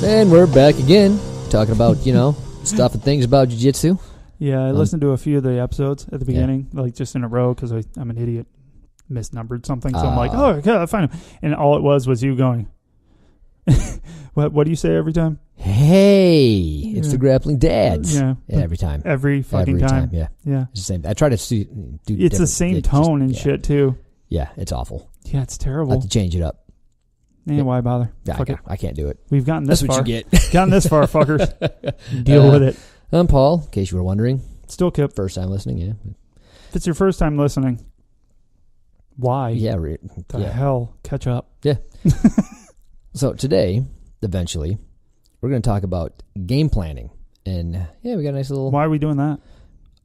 And we're back again, talking about, stuff and things about Jiu Jitsu. Yeah, I listened to a few of the episodes at the beginning, like just in a row, because I'm an idiot, misnumbered something. So I'm like, oh, okay, I'll find him. And all it was you going, what do you say every time? Hey, it's the Grappling Dads. Yeah. Every time. Every fucking time. Yeah. It's the same. I try to do it's the same tone and shit, too. Yeah, it's awful. Yeah, it's terrible. I have to change it up. Yeah, why bother? Yeah, I can't do it. We've gotten this far. That's what you get. Gotten this far, fuckers. Deal with it. I'm Paul, in case you were wondering. Still Kip. First time listening, yeah. If it's your first time listening, why? Yeah, the hell? Catch up. Yeah. So today, eventually, we're going to talk about game planning. And we got a nice little... Why are we doing that?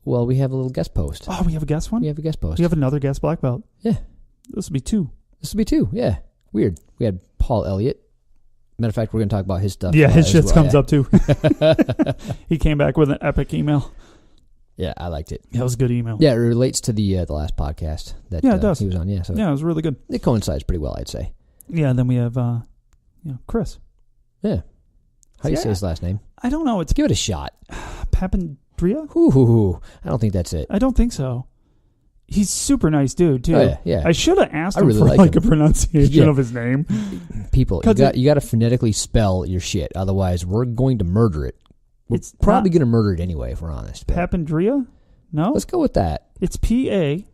Well, we have a little guest post. Oh, we have a guest one? We have a guest post. We have another guest black belt. Yeah. This will be two. Yeah. Weird. We had Paul Elliott. Matter of fact, we're going to talk about his stuff. Yeah, his shit comes up too. He came back with an epic email. Yeah, I liked it. That was a good email. Yeah, it relates to the last podcast that it does. he was on. Yeah, so yeah, it was really good. It coincides pretty well, I'd say. Yeah, and then we have Chris. Yeah. How do you say his last name? I don't know. Give it a shot. Papandria? Ooh, I don't think that's it. I don't think so. He's a super nice dude, too. Oh, yeah. I should have asked him for a pronunciation of his name. People, you got to phonetically spell your shit. Otherwise, we're going to murder it. We're probably going to murder it anyway, if we're honest. Papandria? No? Let's go with that. It's Papandria.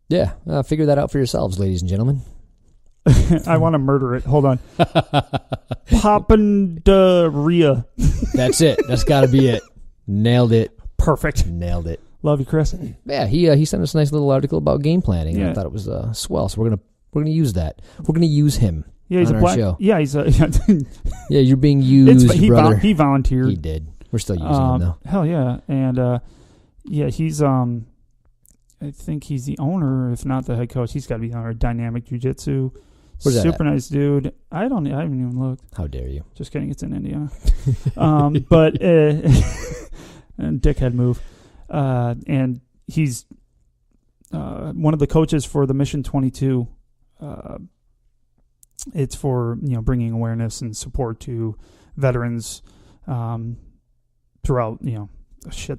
Yeah, figure that out for yourselves, ladies and gentlemen. I want to murder it. Hold on. Papandria. That's it. That's got to be it. Nailed it. Perfect. Nailed it. Love you, Chris. Yeah, he sent us a nice little article about game planning. Yeah. And I thought it was swell. So we're gonna use that. We're gonna use him. Yeah, he's on our show. Yeah, he's a. Yeah, you're being used, brother. He volunteered. He did. We're still using him though. Hell yeah, and he's I think he's the owner, if not the head coach. He's got to be the owner of Dynamic Jiu Jitsu. Super nice dude. I haven't even looked. How dare you? Just kidding. It's in Indiana. But dickhead move. And he's one of the coaches for the Mission 22. It's for bringing awareness and support to veterans throughout the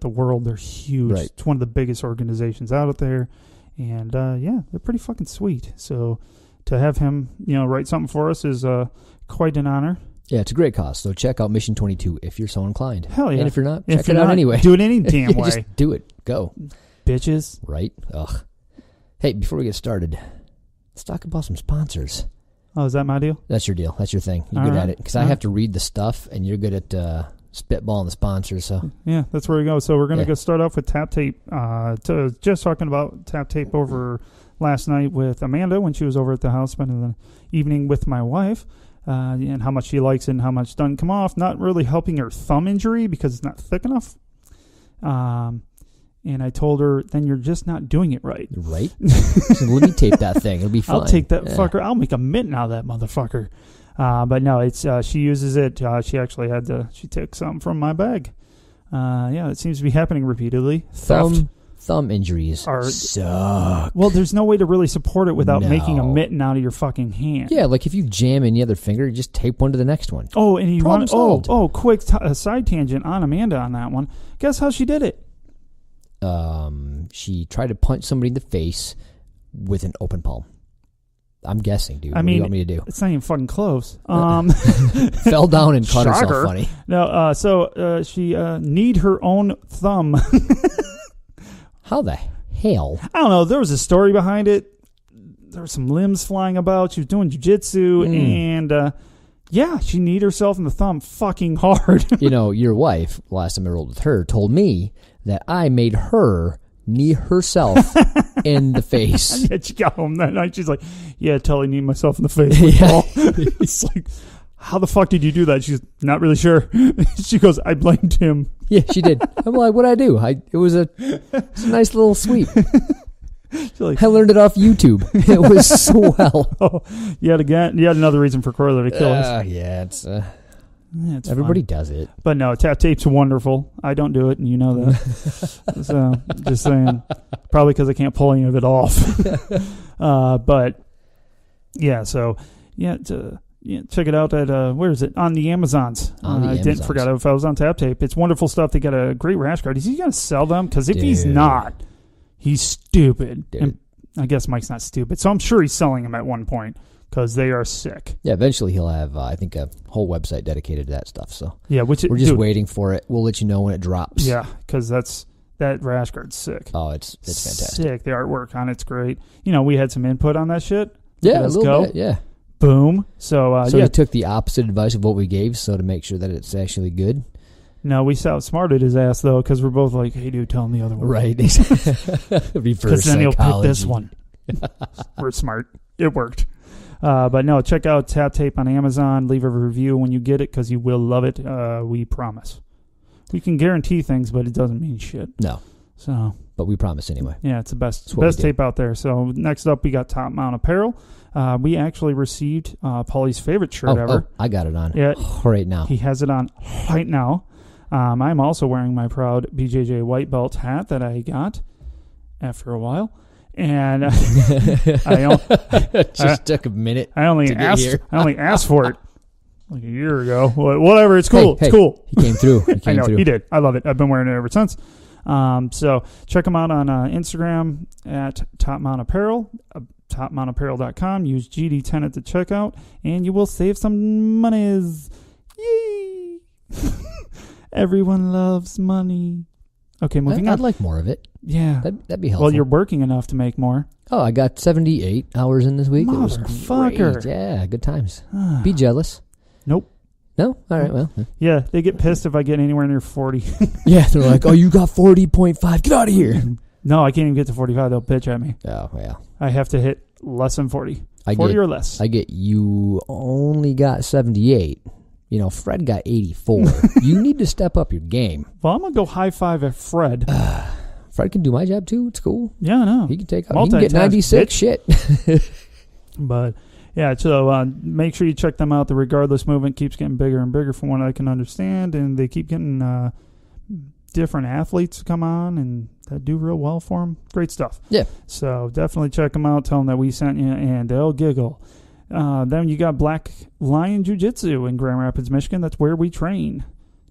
world. They're huge. Right. It's one of the biggest organizations out there, and they're pretty fucking sweet. So to have him write something for us is quite an honor. Yeah, it's a great cause. So check out Mission 22 if you're so inclined. Hell yeah. And if you're not, check it out anyway. Do it any damn way. Just do it. Go. Bitches. Right? Ugh. Hey, before we get started, let's talk about some sponsors. Oh, is that my deal? That's your deal. That's your thing. You're good at it. Because I have to read the stuff, and you're good at spitballing the sponsors. So yeah, that's where we go. So we're going to go start off with Tap Tape. Just talking about Tap Tape over last night with Amanda when she was over at the house spending the evening with my wife. And how much she likes it and how much doesn't come off. Not really helping her thumb injury because it's not thick enough. And I told her, then you're just not doing it right. Right? So let me tape that thing. It'll be fine. I'll take that fucker. I'll make a mitten out of that motherfucker. But no, it's she uses it. She actually she took something from my bag. It seems to be happening repeatedly. Thumb injuries suck. Well, there's no way to really support it without making a mitten out of your fucking hand. Yeah, like if you jam in the other finger, you just tape one to the next one. Oh, and you want quick side tangent on Amanda on that one. Guess how she did it? She tried to punch somebody in the face with an open palm. I'm guessing, dude. What do you want me to do? It's not even fucking close. Fell down and cut herself funny. No, so she kneed her own thumb. How the hell? I don't know. There was a story behind it. There were some limbs flying about. She was doing jiu-jitsu, and she kneed herself in the thumb fucking hard. Your wife, last time I rolled with her, told me that I made her knee herself in the face. Yeah, she got home that night. She's like, yeah, totally kneed myself in the face with Paul. It's like, how the fuck did you do that? She's not really sure. She goes, I blamed him. Yeah, she did. I'm like, what'd I do? It was a nice little sweep. Like, I learned it off YouTube. It was swell. Oh, yet another reason for Corler to kill us. Yeah, it's everybody fun. Does it. But no, Tap Tape's wonderful. I don't do it, and you know that. So, just saying. Probably because I can't pull any of it off. But, yeah, so... check it out at, where is it? On the Amazons. I didn't forget if I was on Tap Tape. It's wonderful stuff. They got a great rash guard. Is he going to sell them? Because if he's not, he's stupid. And I guess Mike's not stupid. So I'm sure he's selling them at one point because they are sick. Yeah, eventually he'll have, I think, a whole website dedicated to that stuff. So yeah, we're just waiting for it. We'll let you know when it drops. Yeah, because that rash guard's sick. Oh, it's fantastic. Sick. The artwork on it's great. We had some input on that shit. Yeah, a little bit, yeah. Boom. So he took the opposite advice of what we gave, so to make sure that it's actually good. No, we outsmarted his ass, though, because we're both like, hey, dude, tell him the other one. Right. Because then he'll pick this one. We're smart. It worked. But no, check out Tap Tape on Amazon. Leave a review when you get it, because you will love it. We promise. We can guarantee things, but it doesn't mean shit. No. So, but we promise anyway. Yeah, it's the best tape out there. So next up, we got Top Mount Apparel. We actually received Paulie's favorite shirt ever. I got it on right now. He has it on right now. I'm also wearing my proud BJJ white belt hat that I got after a while. And it just took a minute. I only asked for it like a year ago. Whatever, it's cool. It's cool. He came through. I know, he did. I love it. I've been wearing it ever since. So check them out on Instagram at Top Mount Apparel, topmountapparel.com. Use GD10 at the checkout, and you will save some monies. Yay! Everyone loves money. Okay, moving on. I'd like more of it. Yeah. That'd be helpful. Well, you're working enough to make more. Oh, I got 78 hours in this week. It was Motherfucker. great. Yeah, good times. Be jealous. Nope. No? All right, well. Yeah, they get pissed if I get anywhere near 40. Yeah, they're like, oh, you got 40.5. Get out of here. No, I can't even get to 45. They'll pitch at me. Oh, well. I have to hit less than 40. 40 or less. I get you only got 78. Fred got 84. You need to step up your game. Well, I'm going to go high five at Fred. Fred can do my job, too. It's cool. Yeah, I know. He can get 96. Shit. But, yeah, so make sure you check them out. The Regardless movement keeps getting bigger and bigger from what I can understand, and they keep getting different athletes to come on and that do real well for them. Great stuff. Yeah. So definitely check them out. Tell them that we sent you, and they'll giggle. Then you got Black Lion Jiu Jitsu in Grand Rapids, Michigan. That's where we train.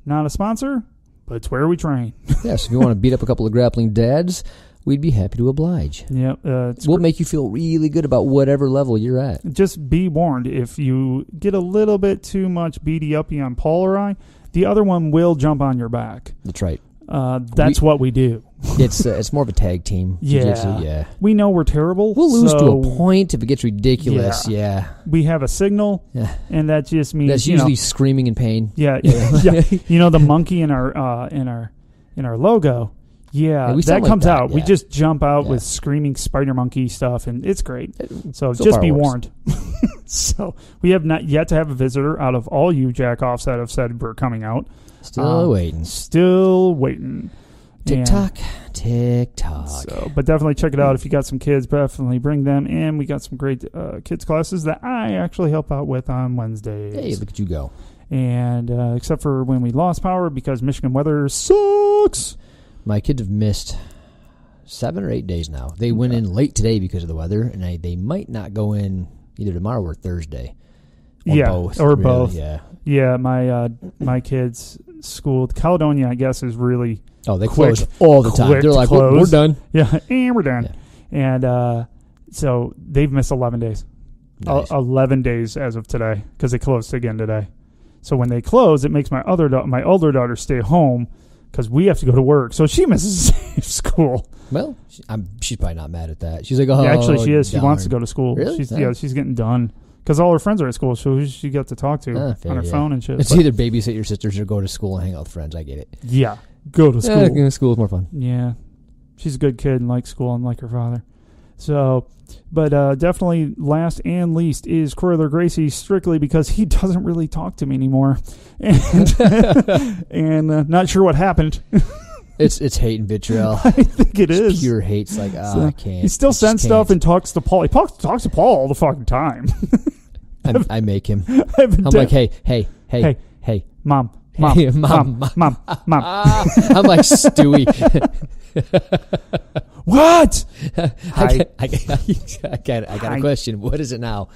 Not a sponsor, but it's where we train. Yes, if you want to beat up a couple of grappling dads, we'd be happy to oblige. Yep. We'll make you feel really good about whatever level you're at. Just be warned, if you get a little bit too much beady-uppy on Paul or I, the other one will jump on your back. That's right. That's what we do. It's more of a tag team. Jiu-jitsu, yeah. We know we're terrible. We'll lose to a point if it gets ridiculous. Yeah. We have a signal, and that just means that's usually screaming in pain. Yeah. The monkey in our logo. Yeah, that comes out. Yeah. We just jump out with screaming spider monkey stuff, and it's great. So just be warned. So we have not yet to have a visitor out of all you jack-offs that have said we're coming out. Still waiting. TikTok. So, but definitely check it out. If you got some kids, definitely bring them in. We got some great kids classes that I actually help out with on Wednesdays. Hey, look at you go. And except for when we lost power because Michigan weather sucks. My kids have missed 7 or 8 days now. They went in late today because of the weather, and they might not go in either tomorrow or Thursday. Or both. Yeah, my kids' school, Caledonia, I guess, is really they close all the time. They're like, we're done. Yeah, and we're done. Yeah. And so they've missed 11 days. Nice. 11 days as of today because they closed again today. So when they close, it makes my older daughter stay home because we have to go to work. So she misses school. Well, she's probably not mad at that. She's like, oh, yeah, actually, she is. She wants to go to school. Really? She's getting done. Because all her friends are at school, so who she got to talk to on her phone and shit. It's either babysit your sisters or go to school and hang out with friends. I get it. Yeah. Go to school. Yeah, school is more fun. Yeah. She's a good kid and likes school, unlike her father. So, but definitely last and least is Croyler Gracie, strictly because he doesn't really talk to me anymore. And not sure what happened. It's hate and vitriol. I think it's pure hate. It's like, I can't. He still sends stuff and talks to Paul. He talks to Paul all the fucking time. I make him. I'm like, hey, mom. I'm like Stewie. What? I got a question. What is it now?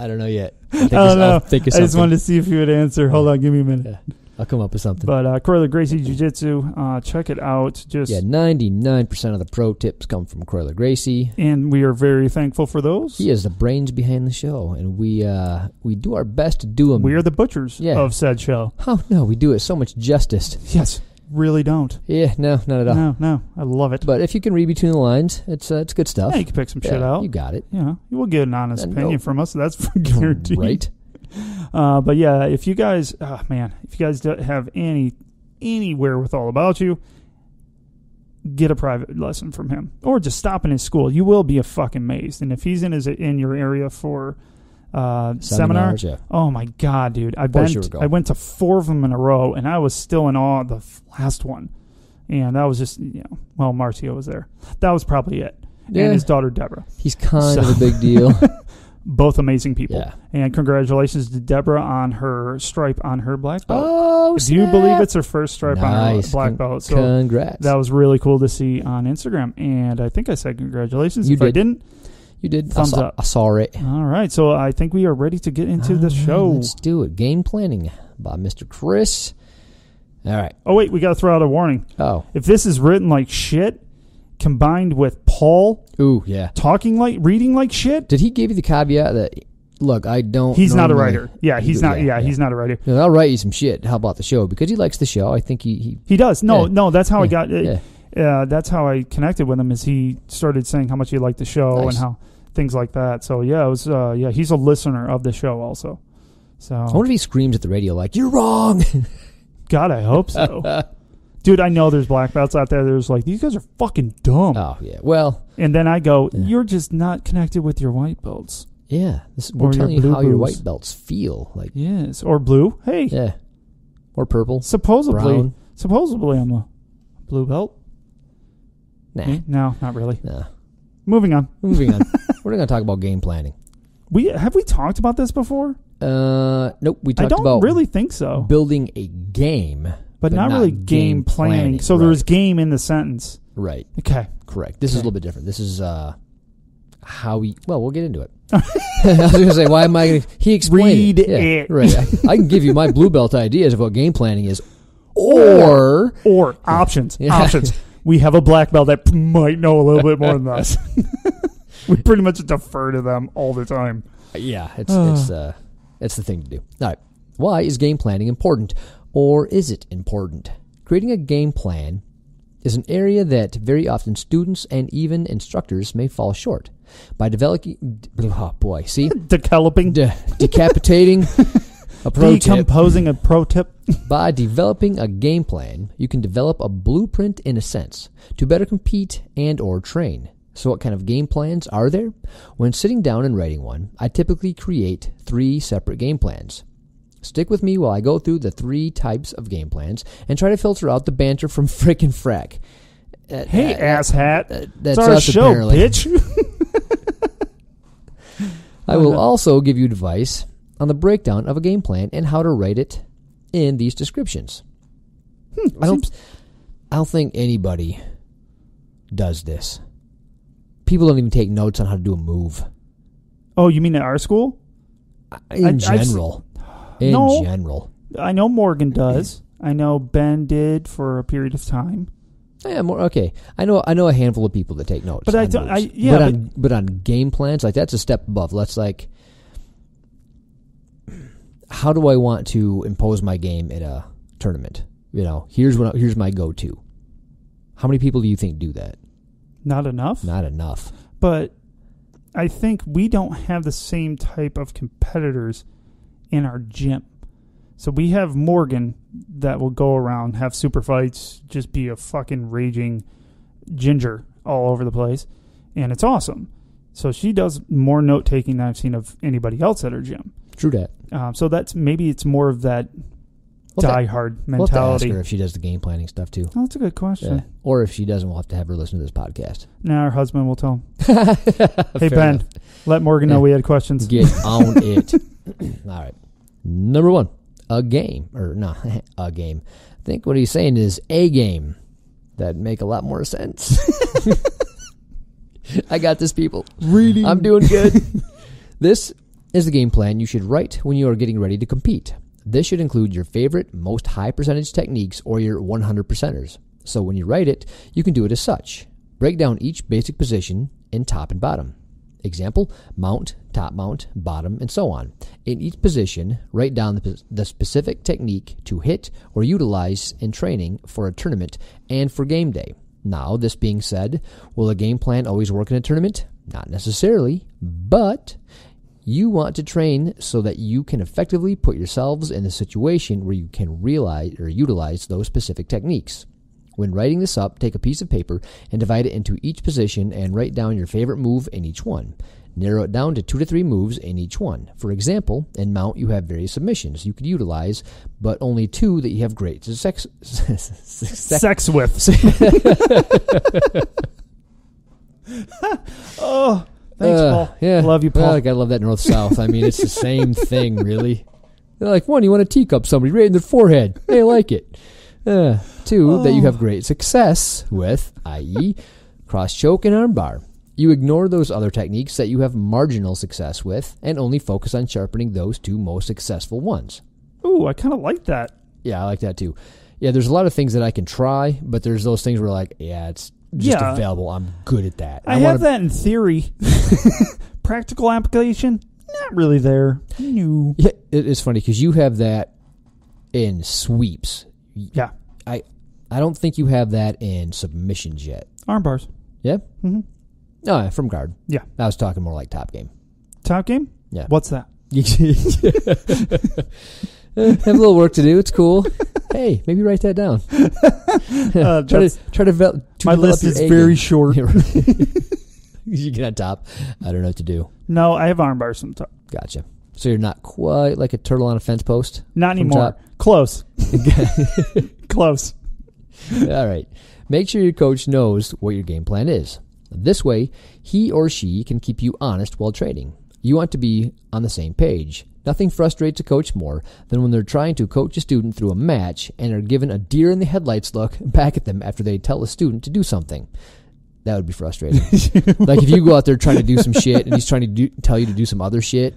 I don't know yet. I don't know. I just wanted to see if you would answer. Hold on, give me a minute. Yeah. I'll come up with something. But Croyler Gracie Jiu-Jitsu, check it out. 99% of the pro tips come from Croyler Gracie. And we are very thankful for those. He is the brains behind the show, and we do our best to do them. We are the butchers of said show. Oh, no, we do it so much justice. Yes, really don't. Yeah, no, not at all. No, I love it. But if you can read between the lines, it's good stuff. Yeah, you can pick some shit out. You got it. Yeah, you will get an honest opinion from us. That's for guaranteed. Right. But yeah, if you guys, if you guys don't have any wherewithal about you, get a private lesson from him, or just stop in his school. You will be fucking amazed. And if he's in your area for seminar, oh my god, dude, I went to 4 of them in a row, and I was still in awe of the last one. And that was just Marcio was there. That was probably it. Yeah. And his daughter Deborah. He's kind of a big deal. Both amazing people. Yeah. And congratulations to Deborah on her stripe on her black belt. Oh, do you believe it's her first stripe on her black belt? So congrats. That was really cool to see on Instagram. And I think I said congratulations. If I didn't, you did. Thumbs up. I saw it. All right. So I think we are ready to get into the show. Let's do it. Game planning by Mr. Chris. All right. Oh, wait. We got to throw out a warning. Oh. If this is written like shit, combined with Paul reading like shit. Did he give you the caveat that, look, I don't... He's not a writer. Yeah, he's not a writer. No, I'll write you some shit. How about the show? Because he likes the show. I think he does. No, that's how I got... that's how I connected with him, is he started saying how much he liked the show and how things like that. So, yeah, it was... he's a listener of the show also. So I wonder if he screams at the radio like, you're wrong! God, I hope so. Dude, I know there's black belts out there. There's like, these guys are fucking dumb. Oh, yeah. Well. And then I go, you're just not connected with your white belts. Yeah. We're telling you how your white belts feel. Like. Yes. Or blue. Hey. Yeah. Or purple. Supposedly brown. I'm a blue belt. Nah. No, not really. Nah. Moving on. We're going to talk about game planning. Have we talked about this before? Nope. We talked about... I don't really think so. Building a game... But not really game planning. So there's game in the sentence. Right. Okay. Correct. This is a little bit different. This is how we... Well, we'll get into it. I was going to say, why am I going to... He explained it. Yeah, right. I can give you my blue belt ideas of what game planning is. Or options. Yeah. Options. We have a black belt that might know a little bit more than us. We pretty much defer to them all the time. Yeah. It's the thing to do. All right. Why is game planning important? Or is it important? Creating a game plan is an area that very often students and even instructors may fall short. By decapitating a pro decomposing a pro tip. By developing a game plan, you can develop a blueprint in a sense to better compete and or train. So what kind of game plans are there? When sitting down and writing one, I typically create 3 separate game plans. Stick with me while I go through the 3 types of game plans and try to filter out the banter from frickin' frack. Hey, asshat. That's our us, show, apparently. Bitch. I will also give you advice on the breakdown of a game plan and how to write it in these descriptions. I don't think anybody does this. People don't even take notes on how to do a move. Oh, you mean at our school? In general. I know Morgan does. I know Ben did for a period of time. Yeah, okay. I know a handful of people that take notes. But but on game plans, like, that's a step above. Let's like, how do I want to impose my game in a tournament? You know, here's my go-to. How many people do you think do that? Not enough. Not enough. But I think we don't have the same type of competitors in our gym. So we have Morgan that will go around, have super fights, just be a fucking raging ginger all over the place. And it's awesome. So she does more note-taking than I've seen of anybody else at her gym. True that. So maybe it's more of that die-hard mentality. We'll have to ask her if she does the game planning stuff too. Oh, that's a good question. Yeah. Or if she doesn't, we'll have to have her listen to this podcast. Nah, her husband will tell him. Hey, Ben, enough. Let Morgan know we had questions. Get on it. All right. Number 1, a game. A game. I think what he's saying is a game. That'd make a lot more sense. I got this, people. Reading. I'm doing good. This is the game plan you should write when you are getting ready to compete. This should include your favorite, most high percentage techniques or your 100%ers. So when you write it, you can do it as such. Break down each basic position in top and bottom. Example, mount, top mount, bottom, and so on. In each position, write down the specific technique to hit or utilize in training for a tournament and for game day. Now, this being said, will a game plan always work in a tournament? Not necessarily, but you want to train so that you can effectively put yourselves in a situation where you can realize or utilize those specific techniques. When writing this up, take a piece of paper and divide it into each position and write down your favorite move in each one. Narrow it down to 2 to 3 moves in each one. For example, in mount you have various submissions you could utilize, but only 2 that you have great sex with. Oh, thanks, Paul. Yeah. Love you, Paul. Well, I gotta love that north-south. I mean, it's the same thing, really. They're like, 1, you want to teacup somebody right in their forehead. They like it. 2, that you have great success with, i.e., cross choke and arm bar. You ignore those other techniques that you have marginal success with and only focus on sharpening those 2 most successful ones. Ooh, I kind of like that. Yeah, I like that too. Yeah, there's a lot of things that I can try, but there's those things where like, yeah, it's just available. I'm good at that. I have that in theory. Practical application, not really there. No. Yeah, it's funny because you have that in sweeps. Yeah. I don't think you have that in submissions yet. Arm bars. Yeah? Mm-hmm. Oh, from guard. Yeah. I was talking more like top game. Top game? Yeah. What's that? Have a little work to do. It's cool. Hey, maybe write that down. Try to my list is very short. You get on top. I don't know what to do. No, I have arm bars on top. Gotcha. So you're not quite like a turtle on a fence post? Not anymore. Close. Close. All right. Make sure your coach knows what your game plan is. This way, he or she can keep you honest while training. You want to be on the same page. Nothing frustrates a coach more than when they're trying to coach a student through a match and are given a deer in the headlights look back at them after they tell a student to do something. That would be frustrating. Like if you go out there trying to do some shit and he's trying to tell you to do some other shit,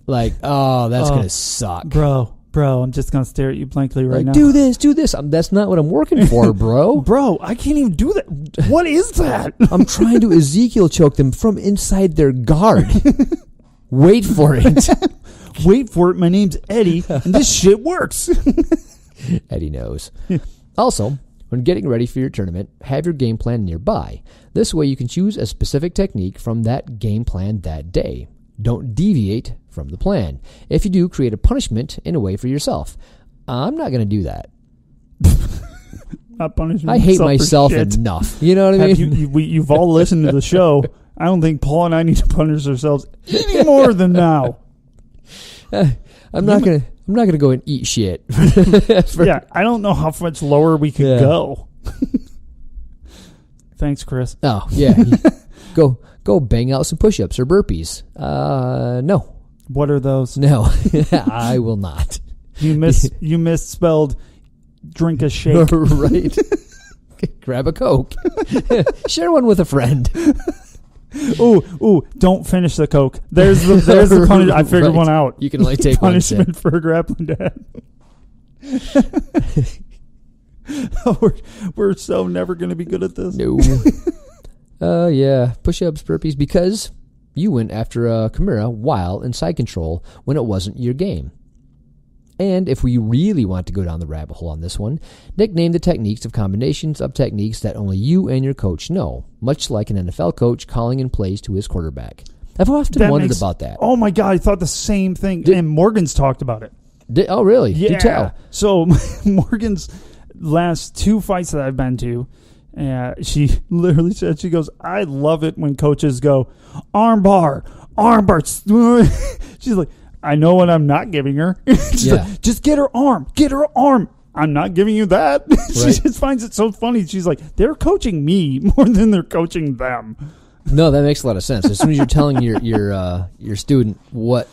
like, oh, that's going to suck. Bro, I'm just going to stare at you blankly right now. Do this. That's not what I'm working for, bro. Bro, I can't even do that. What is that? I'm trying to Ezekiel choke them from inside their guard. Wait for it. Wait for it. My name's Eddie, and this shit works. Eddie knows. Also, when getting ready for your tournament, have your game plan nearby. This way you can choose a specific technique from that game plan that day. Don't deviate from the plan. If you do, create a punishment in a way for yourself. I'm not going to do that. Not punishing I hate myself enough. You know what I mean? You've all listened to the show. I don't think Paul and I need to punish ourselves any more than now. I'm not gonna go and eat shit. Yeah, I don't know how much lower we could go. Thanks, Chris. Oh yeah, go bang out some push-ups or burpees. No. What are those? No, I will not. You misspelled drink a shake. Right. Grab a Coke. Share one with a friend. Ooh! Don't finish the Coke. There's the punishment. I figured one out. You can only take punishment one for a grappling dad. We're so never going to be good at this. No. Yeah, push-ups, burpees, because you went after a Chimera while in side control when it wasn't your game. And if we really want to go down the rabbit hole on this one, nickname the techniques of combinations of techniques that only you and your coach know, much like an NFL coach calling in plays to his quarterback. I've often wondered about that. Oh my God, I thought the same thing. And Morgan's talked about it. Oh, really? Yeah. Do tell. So Morgan's last 2 fights that I've been to, she literally said, she goes, I love it when coaches go, arm bar. She's like, I know what I'm not giving her. She's like, just get her arm. I'm not giving you that. She just finds it so funny. She's like, they're coaching me more than they're coaching them. No, that makes a lot of sense. As soon as you're telling your student what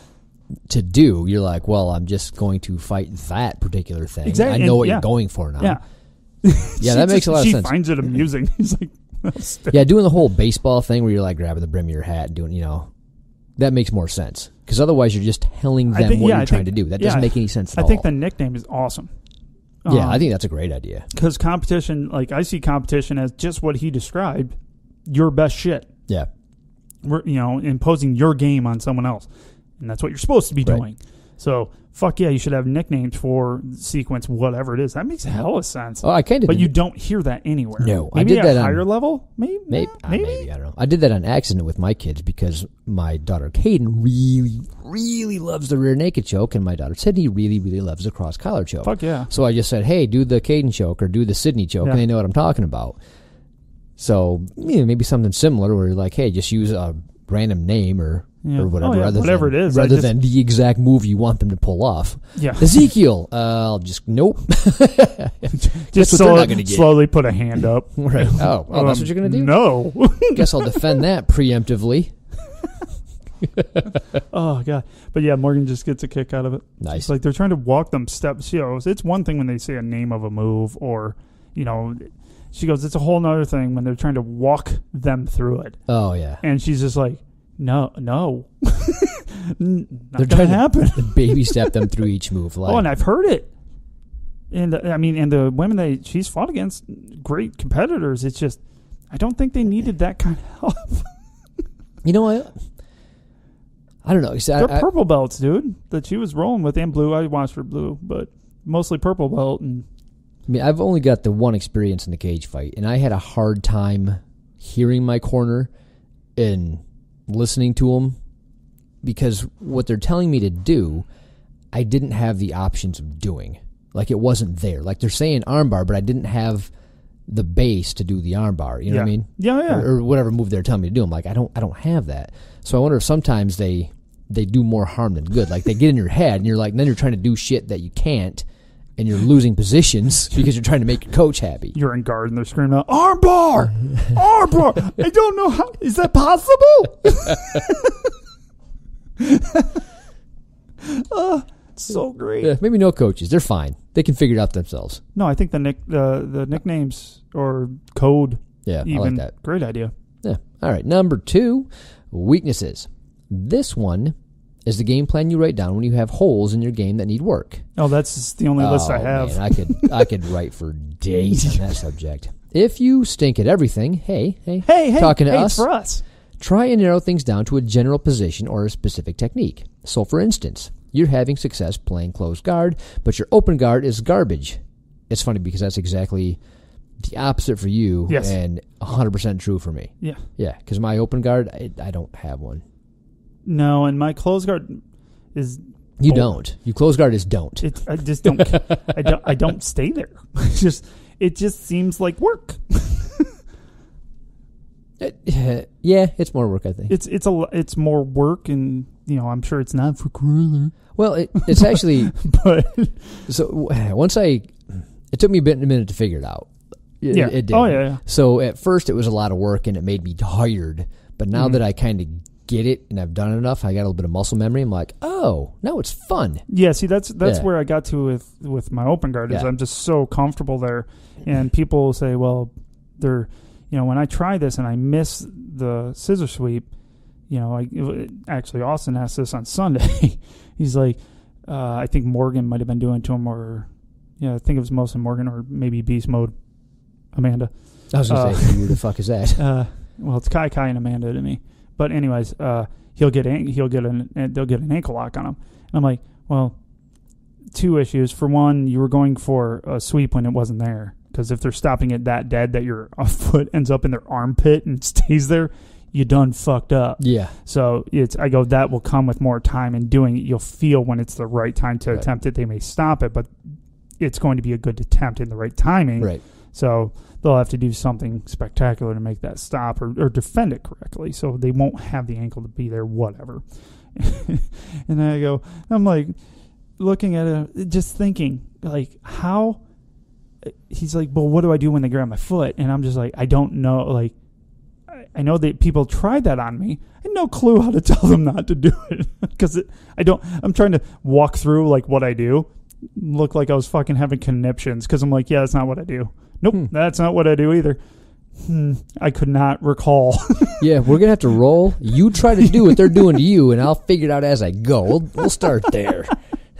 to do, you're like, well, I'm just going to fight that particular thing. Exactly. I know what you're going for now. Yeah. Yeah, that makes a lot of sense. She finds it amusing. He's like, yeah, doing the whole baseball thing where you're like grabbing the brim of your hat and doing, that makes more sense. Because otherwise you're just telling them what you're trying to do. That doesn't make any sense at all. I think the nickname is awesome. Yeah, I think that's a great idea. Because competition, like I see competition as just what he described, your best shit. Yeah. We're, imposing your game on someone else. And that's what you're supposed to be doing. So, fuck yeah, you should have nicknames for sequence, whatever it is. That makes a hell of sense. Oh, I kind of. But you don't hear that anywhere. No, maybe I did that at a higher level. Maybe. I don't know. I did that on accident with my kids because my daughter Caden really, really loves the rear naked choke, and my daughter Sydney really, really loves the cross collar choke. Fuck yeah. So I just said, hey, do the Caden choke or do the Sydney choke, and they know what I'm talking about. So maybe something similar where you're like, hey, just use a random name or whatever, it is, rather than the exact move you want them to pull off. Yeah, Ezekiel, I'll just nope. Just slowly put a hand up. Right. Oh, that's what you're gonna do? No. Guess I'll defend that preemptively. Oh god, but yeah, Morgan just gets a kick out of it. Nice. It's like they're trying to walk them steps. It's one thing when they say a name of a move, or she goes, it's a whole nother thing when they're trying to walk them through it. Oh yeah, and she's just like, no, they're trying to happen. Baby step them through each move. Like. Oh, and I've heard it. And and the women she's fought against, great competitors. It's just, I don't think they needed that kind of help. You know what? I don't know. They're purple belts, dude, that she was rolling with, and blue. I watched her blue, but mostly purple belt. And I've only got the one experience in the cage fight, and I had a hard time hearing my corner and listening to them because what they're telling me to do, I didn't have the options of doing. Like, it wasn't there. Like, they're saying armbar, but I didn't have the base to do the armbar. You know what I mean? Yeah. Or whatever move they're telling me to do. I'm like, I don't have that. So I wonder if sometimes they do more harm than good. Like, they get in your head, and you're like, then you're trying to do shit that you can't, and you're losing positions because you're trying to make your coach happy. You're in guard, and they're screaming out, armbar! Armbar! I don't know how. Is that possible? So great. Yeah, maybe no coaches. They're fine. They can figure it out themselves. No, I think the nicknames or code. Yeah, even, I like that. Great idea. Yeah. All right. Number 2, weaknesses. This one is the game plan you write down when you have holes in your game that need work. Oh, that's the only list I have. Man, I could write for days on that subject. If you stink at everything, hey, talking to us, it's for us. Try and narrow things down to a general position or a specific technique. So, for instance, you're having success playing closed guard, but your open guard is garbage. It's funny because that's exactly the opposite for you, and 100% true for me. Yeah. Yeah, because my open guard, I don't have one. No, and my closed guard is... You don't. Your closed guard is don't. I just don't... I don't stay there. It just seems like work. Yeah, it's more work, I think. It's more work, and I'm sure it's not for Cruiser. Well, it's actually... but so it took me a minute to figure it out. It did. Oh, yeah. So at first it was a lot of work, and it made me tired. But now that I kind of get it, and I've done it enough, I got a little bit of muscle memory. I'm like, oh, now it's fun. Yeah, see, that's where I got to with my open guard, is I'm just so comfortable there. And people say, well, they're... when I try this and I miss the scissor sweep, actually Austin asked this on Sunday. He's like, I think Morgan might have been doing it to him, or I think it was mostly Morgan, or maybe Beast Mode Amanda. I was going to say, who the fuck is that? Well, it's Kai and Amanda to me. But anyways, they'll get an ankle lock on him. And I'm like, well, 2 issues. For one, you were going for a sweep when it wasn't there. Because if they're stopping it that dead that your foot ends up in their armpit and stays there, you done fucked up. Yeah. So that will come with more time and doing it. You'll feel when it's the right time to attempt it. They may stop it, but it's going to be a good attempt in the right timing. Right. So they'll have to do something spectacular to make that stop or defend it correctly. So they won't have the ankle to be there, whatever. And then I'm like, looking at it, just thinking, like, how... He's like, well, what do I do when they grab my foot? And I'm just like, I don't know. Like, I know that people tried that on me. I had no clue how to tell them not to do it. Because I'm trying to walk through, like, what I do. Look like I was fucking having conniptions. Because I'm like, yeah, that's not what I do. Nope, that's not what I do either. I could not recall. Yeah, we're going to have to roll. You try to do what they're doing to you, and I'll figure it out as I go. We'll start there.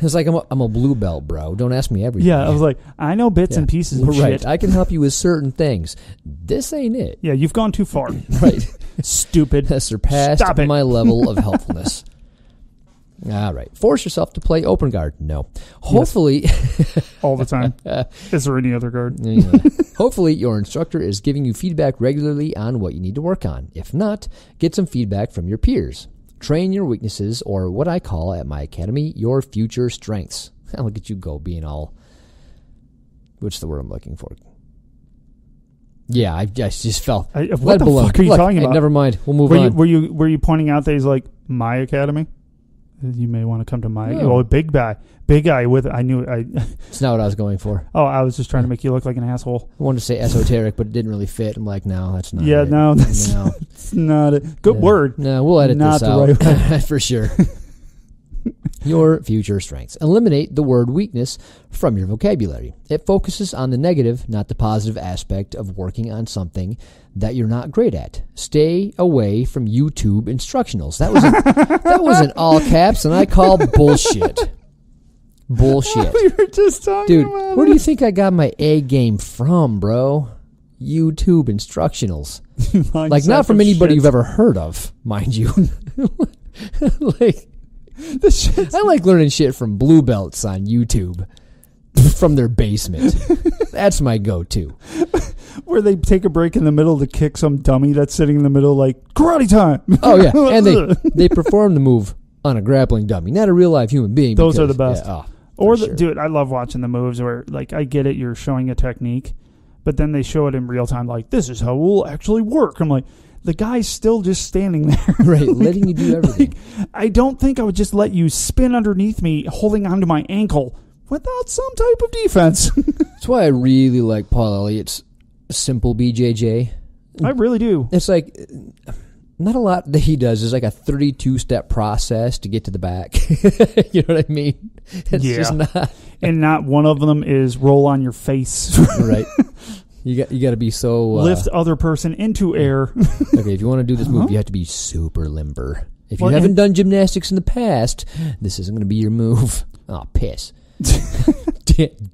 It's like I'm a blue belt, bro. Don't ask me everything. Yeah, I was like, I know bits and pieces of shit. I can help you with certain things. This ain't it. Yeah, you've gone too far. Right. Stupid. Has surpassed my level of helpfulness. All right. Force yourself to play open guard. No. Hopefully. Yes. All the time. Is there any other guard? Yeah. Hopefully your instructor is giving you feedback regularly on what you need to work on. If not, get some feedback from your peers. Train your weaknesses, or what I call at my academy, your future strengths. Look at you go being all... What's the word I'm looking for? Yeah, I just felt... What the fuck are you talking about? Never mind. We'll move on. Were you pointing out that he's like, my academy? You may want to come to my... No. Oh, big guy with... It's not what I was going for. Oh, I was just trying to make you look like an asshole. I wanted to say esoteric, but it didn't really fit. I'm like, no, that's not it. Yeah, no, that's not it. Good word. No, we'll edit not this out. Right way. For sure. Your future strengths. Eliminate the word weakness from your vocabulary. It focuses on the negative, not the positive aspect of working on something that you're not great at. Stay away from YouTube instructionals. That was in all caps, and I call bullshit. Bullshit. We were just talking about Dude, where do you think I got my A game from, bro? YouTube instructionals. Like, not from anybody you've ever heard of, mind you. Like... I like learning shit from blue belts on YouTube from their basement. That's my go-to. Where they take a break in the middle to kick some dummy that's sitting in the middle like, karate time. Oh, yeah. And they perform the move on a grappling dummy, not a real-life human being. Those are the best. Yeah, Dude, I love watching the moves where, like, I get it, you're showing a technique, but then they show it in real time, like, this is how it will actually work. I'm like... The guy's still just standing there. Right, letting you do everything. Like, I don't think I would just let you spin underneath me holding onto my ankle without some type of defense. That's why I really like Paul Elliott's simple BJJ. I really do. It's like, not a lot that he does. There's like a 32-step process to get to the back. You know what I mean? It's just not. And not one of them is roll on your face. Right. You got to be so... lift other person into air. Okay, if you want to do this move, you have to be super limber. If you haven't done gymnastics in the past, this isn't going to be your move. Oh, piss.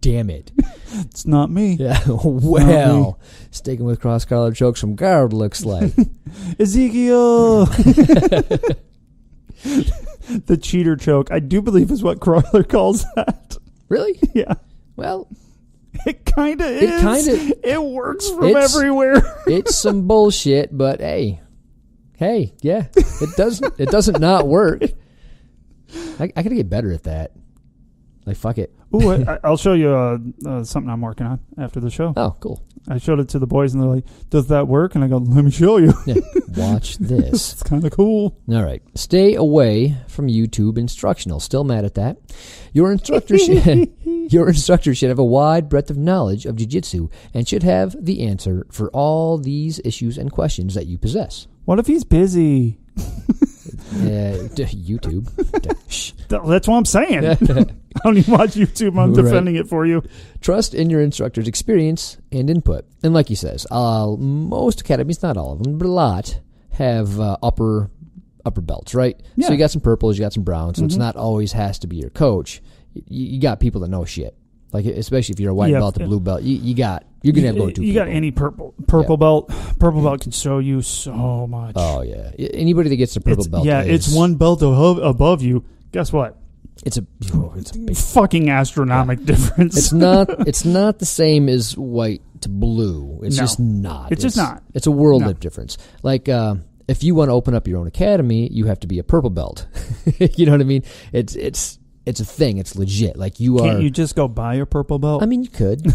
Damn it. It's not me. Yeah, well, sticking with cross-collar chokes from guard looks like. Ezekiel! The cheater choke, I do believe is what Crawler calls that. Really? Yeah. Well... It kind of is. It works from everywhere. It's some bullshit, but hey, yeah, it doesn't not work. I gotta get better at that. Like, fuck it. Ooh, I'll show you something I'm working on after the show. Oh, cool. I showed it to the boys, and they're like, does that work? And I go, let me show you. Yeah, watch this. It's kind of cool. All right. Stay away from YouTube instructional. Still mad at that. Your instructor should have a wide breadth of knowledge of Jiu Jitsu and should have the answer for all these issues and questions that you possess. What if he's busy? YouTube. That's what I'm saying. I don't even watch YouTube. I'm defending it for you. Trust in your instructor's experience and input. And like he says, most academies, not all of them, but a lot, have upper belts, right? Yeah. So you got some purples, you got some browns, so it's not always has to be your coach. You got people that know shit. Like, especially if you're a white belt, a blue belt, you're gonna have go-to. You got any purple belt. Purple belt can show you so much. Oh yeah, anybody that gets a purple belt, it's one belt above you. Guess what? It's a big fucking astronomical difference. It's not the same as white to blue. It's just not. It's just not. It's a world of difference. Like, if you want to open up your own academy, you have to be a purple belt. You know what I mean? It's a thing. It's legit. Like, Can't you just go buy a purple belt? I mean, you could.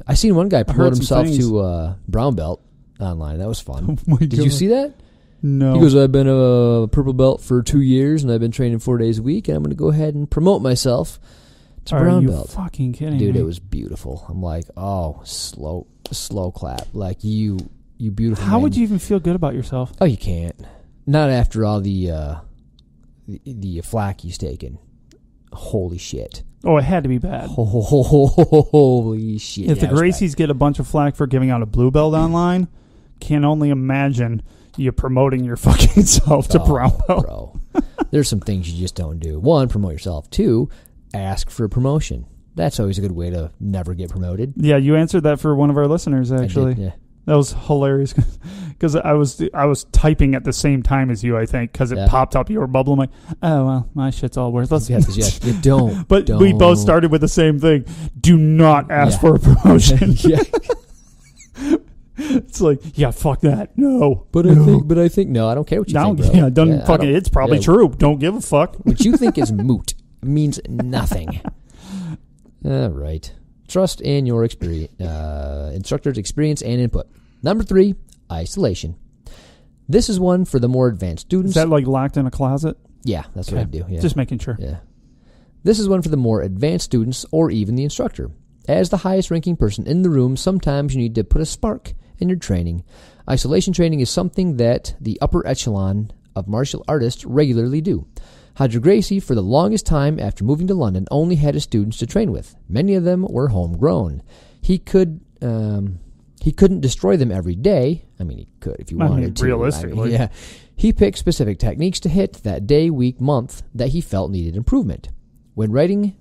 I seen one guy promote himself to brown belt online. That was fun. Oh, Did you see that? No. He goes, I've been a purple belt for 2 years, and I've been training 4 days a week, and I'm going to go ahead and promote myself to brown belt. Are you fucking kidding me? Dude, it was beautiful. I'm like, oh, slow clap. Like, you beautiful How man. would you even feel good about yourself? Oh, you can't. Not after all the flack he's taken. Holy shit. Oh, it had to be bad. Holy shit. If the Gracies get a bunch of flack for giving out a blue belt online, can only imagine you promoting your fucking self to brown belt. Bro. There's some things you just don't do. 1, promote yourself. 2, ask for a promotion. That's always a good way to never get promoted. Yeah, you answered that for one of our listeners, actually. I did, yeah. That was hilarious because I was typing at the same time as you, I think, because it popped up. You were bubbling like, oh, well, my shit's all worthless. Yeah, you don't. But don't. We both started with the same thing. Do not ask for a promotion. Yeah. It's like, yeah, fuck that. No. But I think, no, I don't care what you think, bro. Yeah, fucking, it's probably true. Don't give a fuck. What you think is moot means nothing. All right. Trust in your instructor's experience and input. Number 3, isolation. This is one for the more advanced students. Is that like locked in a closet? Yeah, that's what I do. Yeah. Just making sure. Yeah. This is one for the more advanced students or even the instructor. As the highest ranking person in the room, sometimes you need to put a spark in your training. Isolation training is something that the upper echelon of martial artists regularly do. Hodger Gracie, for the longest time after moving to London, only had his students to train with. Many of them were homegrown. He couldn't destroy them every day. I mean, he could if you wanted to. Realistically. Yeah. He picked specific techniques to hit that day, week, month that he felt needed improvement. When writing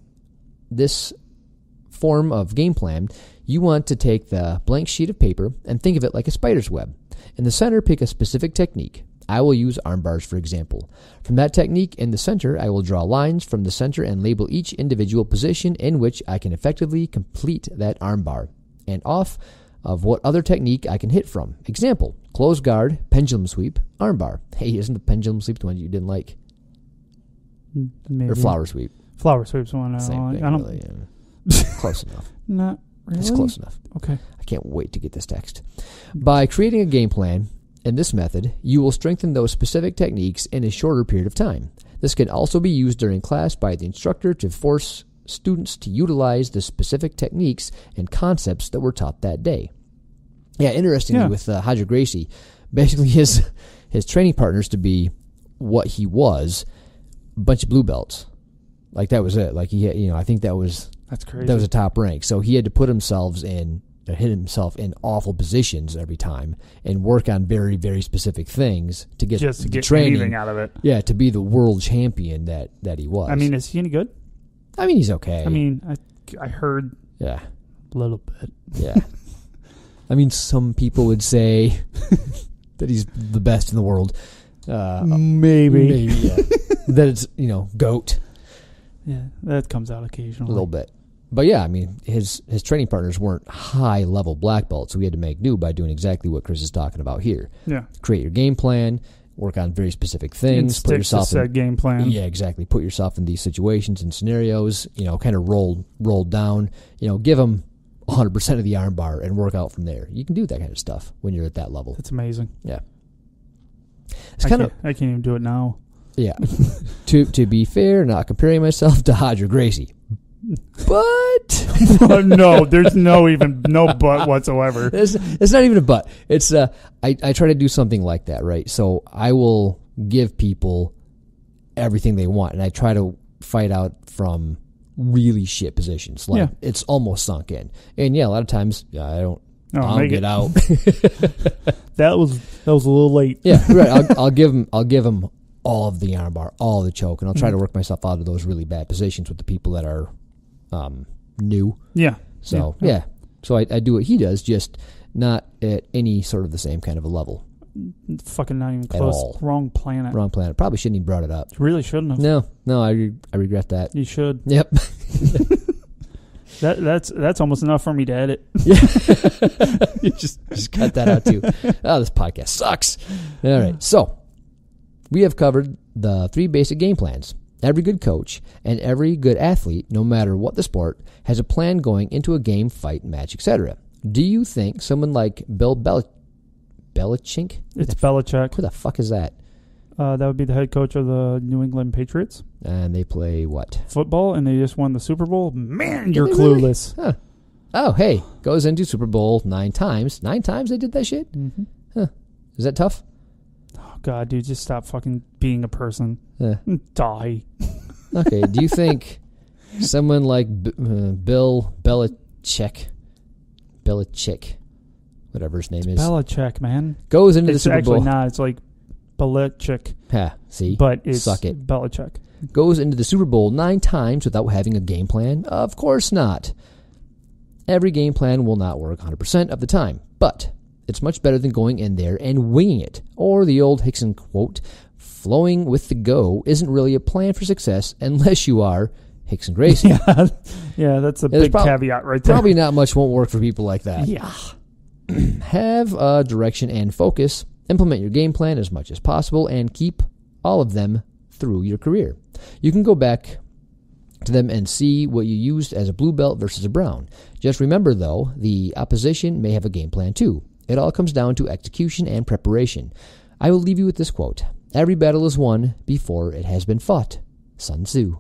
this form of game plan, you want to take the blank sheet of paper and think of it like a spider's web. In the center, pick a specific technique. I will use arm bars, for example. From that technique in the center, I will draw lines from the center and label each individual position in which I can effectively complete that arm bar, and off of what other technique I can hit from. Example, close guard, pendulum sweep, arm bar. Hey, isn't the pendulum sweep the one you didn't like? Maybe. Or flower sweep? Flower sweep's the one Same thing, I don't. really, yeah. Close enough. Not really. It's close enough. Okay. I can't wait to get this text. By creating a game plan in this method, you will strengthen those specific techniques in a shorter period of time. This can also be used during class by the instructor to force students to utilize the specific techniques and concepts that were taught that day. Yeah, interestingly, with Hodger Gracie, basically his training partners to be what he was, a bunch of blue belts. Like, that was it. Like, he had, I think that's crazy. That was a top rank. So he had to hit himself in awful positions every time and work on very, very specific things to get training anything out of it. Yeah, to be the world champion that he was. I mean, is he any good? I mean, he's okay. I mean, I heard a little bit. Yeah. I mean, some people would say that he's the best in the world. Maybe, yeah. That it's, GOAT. Yeah, that comes out occasionally. A little bit. But yeah, I mean, his training partners weren't high-level black belts, so we had to make do by doing exactly what Chris is talking about here. Yeah. Create your game plan, work on very specific things. Put yourself in game plan. Yeah, exactly. Put yourself in these situations and scenarios, kind of roll down, give them 100% of the arm bar and work out from there. You can do that kind of stuff when you're at that level. It's amazing. Yeah. I can't even do it now. Yeah. To be fair, not comparing myself to Hodger Gracie. But no, there's no but whatsoever. It's not even a but. It's I try to do something like that, right? So I will give people everything they want, and I try to fight out from really shit positions. Like it's almost sunk in, and a lot of times I don't. I'll get out. That was a little late. Yeah, right. I'll give them all of the armbar, all of the choke, and I'll try to work myself out of those really bad positions with the people that are new. Yeah. So so I do what he does, just not at any sort of the same kind of a level. Fucking not even close. All. Wrong planet. Probably shouldn't even brought it up. Really shouldn't have. No, I regret that. You should. Yep. That's almost enough for me to edit. Yeah. You just cut that out too. Oh, this podcast sucks. All right. So we have covered the 3 basic game plans. Every good coach and every good athlete, no matter what the sport, has a plan going into a game, fight, match, etc. Do you think someone like Bill Belichick? It's Belichick. Who the fuck is that? That would be the head coach of the New England Patriots. And they play what? Football, and they just won the Super Bowl. Man, you're clueless. Really? Huh. Oh, hey, goes into Super Bowl 9 times. 9 times they did that shit? Mm-hmm. Huh. Is that tough? Oh, God, dude, just stop fucking being a person. Die. Okay, do you think someone like Bill Belichick whatever his name is. Belichick, man. Goes into the Super Bowl. It's actually not. It's like Belichick. Yeah, see? But it's Suck it. Belichick. Goes into the Super Bowl 9 times without having a game plan? Of course not. Every game plan will not work 100% of the time, but it's much better than going in there and winging it. Or the old Hickson quote, flowing with the go isn't really a plan for success unless you are Hickson Gracie. Yeah, that's a big caveat right there. Probably not much won't work for people like that. Yeah. Have a direction and focus. Implement your game plan as much as possible and keep all of them through your career. You can go back to them and see what you used as a blue belt versus a brown. Just remember, though, the opposition may have a game plan too. It all comes down to execution and preparation. I will leave you with this quote. Every battle is won before it has been fought. Sun Tzu.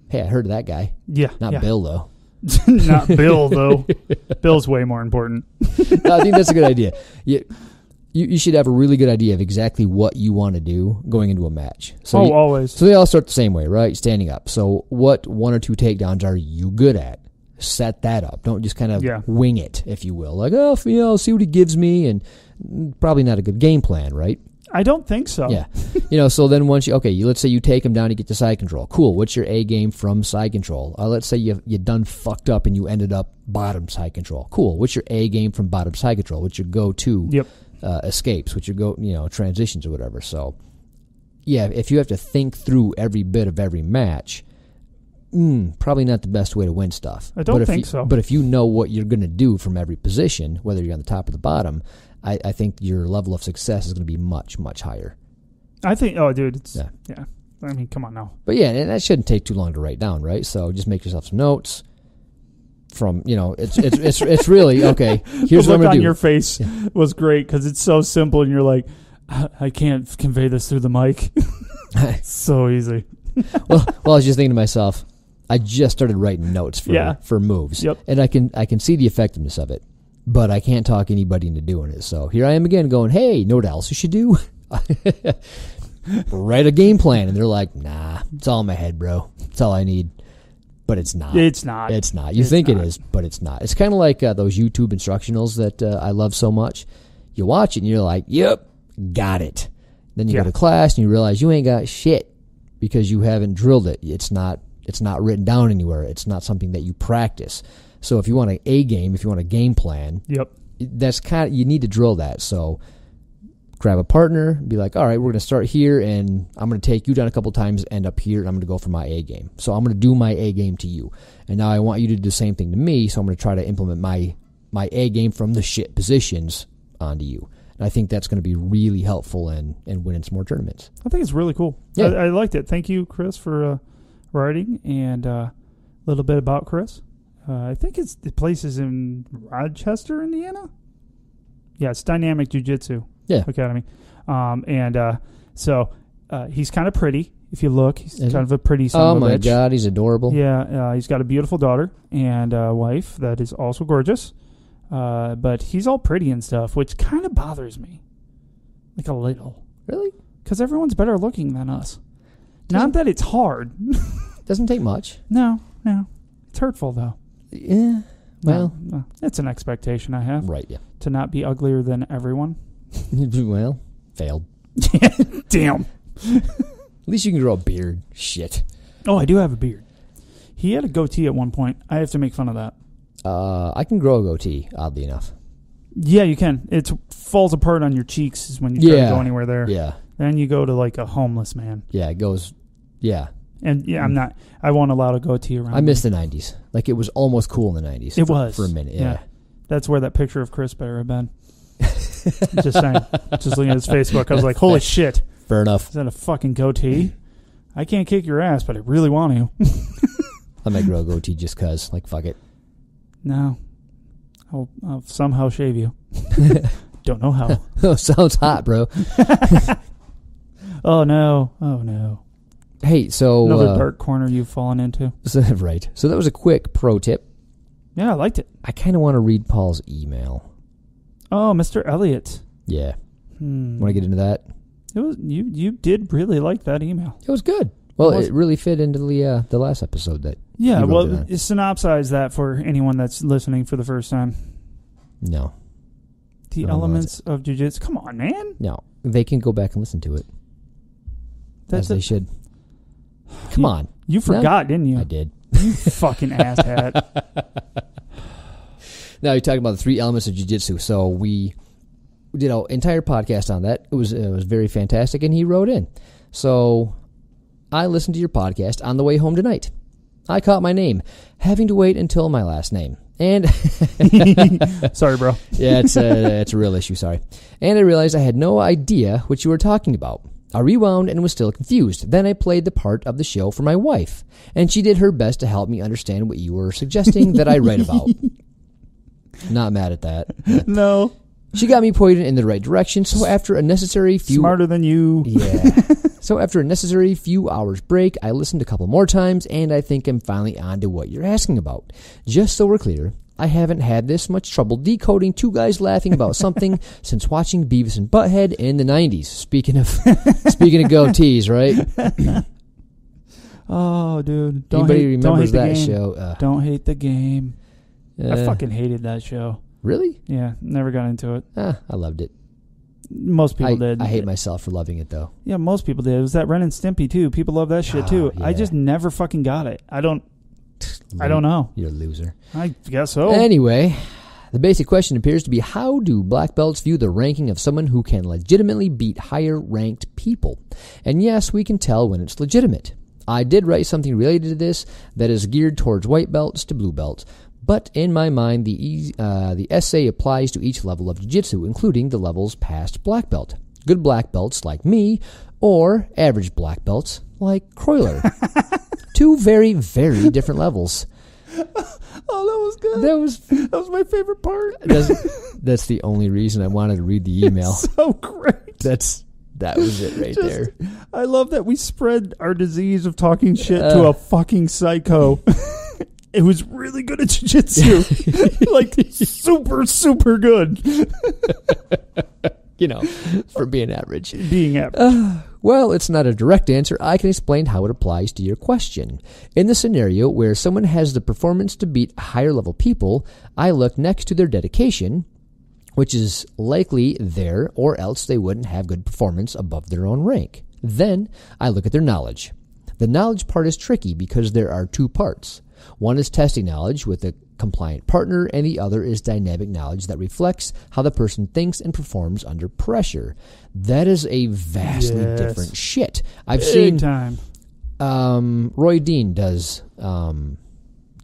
Hey, I heard of that guy. Yeah. Not Bill, though. Not Bill, though. Bill's way more important. No, I think that's a good idea. You should have a really good idea of exactly what you want to do going into a match. So always. So they all start the same way, right? Standing up. So what 1 or 2 takedowns are you good at? Set that up. Don't just kind of wing it, if you will. Like, I'll see what he gives me, and probably not a good game plan, right? I don't think so. Yeah. So then once let's say you take him down to get to side control. Cool. What's your A game from side control? Let's say you done fucked up and you ended up bottom side control. Cool. What's your A game from bottom side control? What's your go-to escapes? What's your transitions or whatever? So, yeah, if you have to think through every bit of every match, probably not the best way to win stuff. I don't think so. But if you know what you're going to do from every position, whether you're on the top or the bottom, I think your level of success is going to be much, much higher. I think, it's, yeah. I mean, come on now. But yeah, and that shouldn't take too long to write down, right? So just make yourself some notes from, it's really, okay, here's what I'm going to do. The look on your face was great because it's so simple and you're like, I can't convey this through the mic. So easy. well, I was just thinking to myself, I just started writing notes for moves. Yep. And I can see the effectiveness of it. But I can't talk anybody into doing it. So here I am again going, hey, know what else you should do? Write a game plan. And they're like, nah, it's all in my head, bro. It's all I need. But it's not. It's not. It's not. You think it is, but it's not. It's kind of like those YouTube instructionals that I love so much. You watch it and you're like, yep, got it. Then you go to class and you realize you ain't got shit because you haven't drilled it. It's not written down anywhere. It's not something that you practice. So if you want a game, if you want a game plan, that's you need to drill that. So grab a partner, be like, all right, we're going to start here, and I'm going to take you down a couple times, end up here, and I'm going to go for my A game. So I'm going to do my A game to you. And now I want you to do the same thing to me, so I'm going to try to implement my A game from the shit positions onto you. And I think that's going to be really helpful in winning some more tournaments. I think it's really cool. Yeah. I liked it. Thank you, Chris, for writing, and a little bit about Chris. I think the place is in Rochester, Indiana. Yeah, it's Dynamic Jiu Jitsu Academy. So he's kind of pretty. If you look, he's kind of a pretty son of a bitch. Oh, my God, he's adorable. Yeah, he's got a beautiful daughter and a wife that is also gorgeous. But he's all pretty and stuff, which kind of bothers me. Like a little. Really? Because everyone's better looking than us. Not that it's hard. Doesn't take much. No. It's hurtful, though. Yeah. Well, no. It's an expectation I have. Right, yeah. To not be uglier than everyone. Well, failed. Damn. At least you can grow a beard. Shit. Oh, I do have a beard. He had a goatee at one point. I have to make fun of that. I can grow a goatee, oddly enough. Yeah, you can. It falls apart on your cheeks when you try to go anywhere there. Yeah. Then you go to like a homeless man. Yeah, it goes, yeah. And I won't allow a goatee around. I miss the 90s. Like, it was almost cool in the 90s. It was. For a minute, yeah. That's where that picture of Chris better have been. Just saying. Just looking at his Facebook, I was like, holy shit. Fair enough. Is that a fucking goatee? I can't kick your ass, but I really want to. I might grow a goatee just because. Like, fuck it. No. I'll somehow shave you. Don't know how. Oh, sounds hot, bro. Oh, no. Hey, so... Another dark corner you've fallen into. Right. So that was a quick pro tip. Yeah, I liked it. I kind of want to read Paul's email. Oh, Mr. Elliott. Yeah. Want to get into that? It was you did really like that email. It was good. Well, it really fit into the last episode that. Yeah, well, synopsize that for anyone that's listening for the first time. No. The elements of Jiu Jitsu. Come on, man. No, they can go back and listen to it. As they should. Come on. You forgot, didn't you? I did. You fucking asshat. Now you're talking about the 3 elements of Jiu Jitsu. So we did an entire podcast on that. It was very fantastic, and he wrote in. So I listened to your podcast on the way home tonight. I caught my name, having to wait until my last name. And sorry, bro. Yeah, it's a real issue. Sorry. And I realized I had no idea what you were talking about. I rewound and was still confused. Then I played the part of the show for my wife, and she did her best to help me understand what you were suggesting that I write about. Not mad at that. No. She got me pointed in the right direction. So after a necessary few smarter than you. Yeah. So after a necessary few hours break, I listened a couple more times, and I think I'm finally on to what you're asking about. Just so we're clear, I haven't had this much trouble decoding 2 guys laughing about something since watching Beavis and Butthead in the 90s. Speaking of goatees, right? Oh, dude. Anybody remembers that show? Don't hate the game. I fucking hated that show. Really? Yeah, never got into it. I loved it. Most people did. I hate myself for loving it, though. Yeah, most people did. It was that Ren and Stimpy, too. People love that shit, too. Yeah. I just never fucking got it. I don't know. You're a loser. I guess so. Anyway, the basic question appears to be, how do black belts view the ranking of someone who can legitimately beat higher-ranked people? And yes, we can tell when it's legitimate. I did write something related to this that is geared towards white belts to blue belts. But in my mind, the essay applies to each level of jiu-jitsu, including the levels past black belt. Good black belts like me, or average black belts like Croyler. 2 very, very different levels. Oh, that was good. That was my favorite part. That's the only reason I wanted to read the email. It's so great. That was it right there. I love that we spread our disease of talking shit to a fucking psycho. It was really good at jiu-jitsu. Like, super, super good. For being average. Being average. Well, it's not a direct answer. I can explain how it applies to your question. In the scenario where someone has the performance to beat higher-level people, I look next to their dedication, which is likely there, or else they wouldn't have good performance above their own rank. Then, I look at their knowledge. The knowledge part is tricky because there are 2 parts. One is testing knowledge with a compliant partner, and the other is dynamic knowledge that reflects how the person thinks and performs under pressure. That is a vastly different shit. I've seen time. Roy Dean does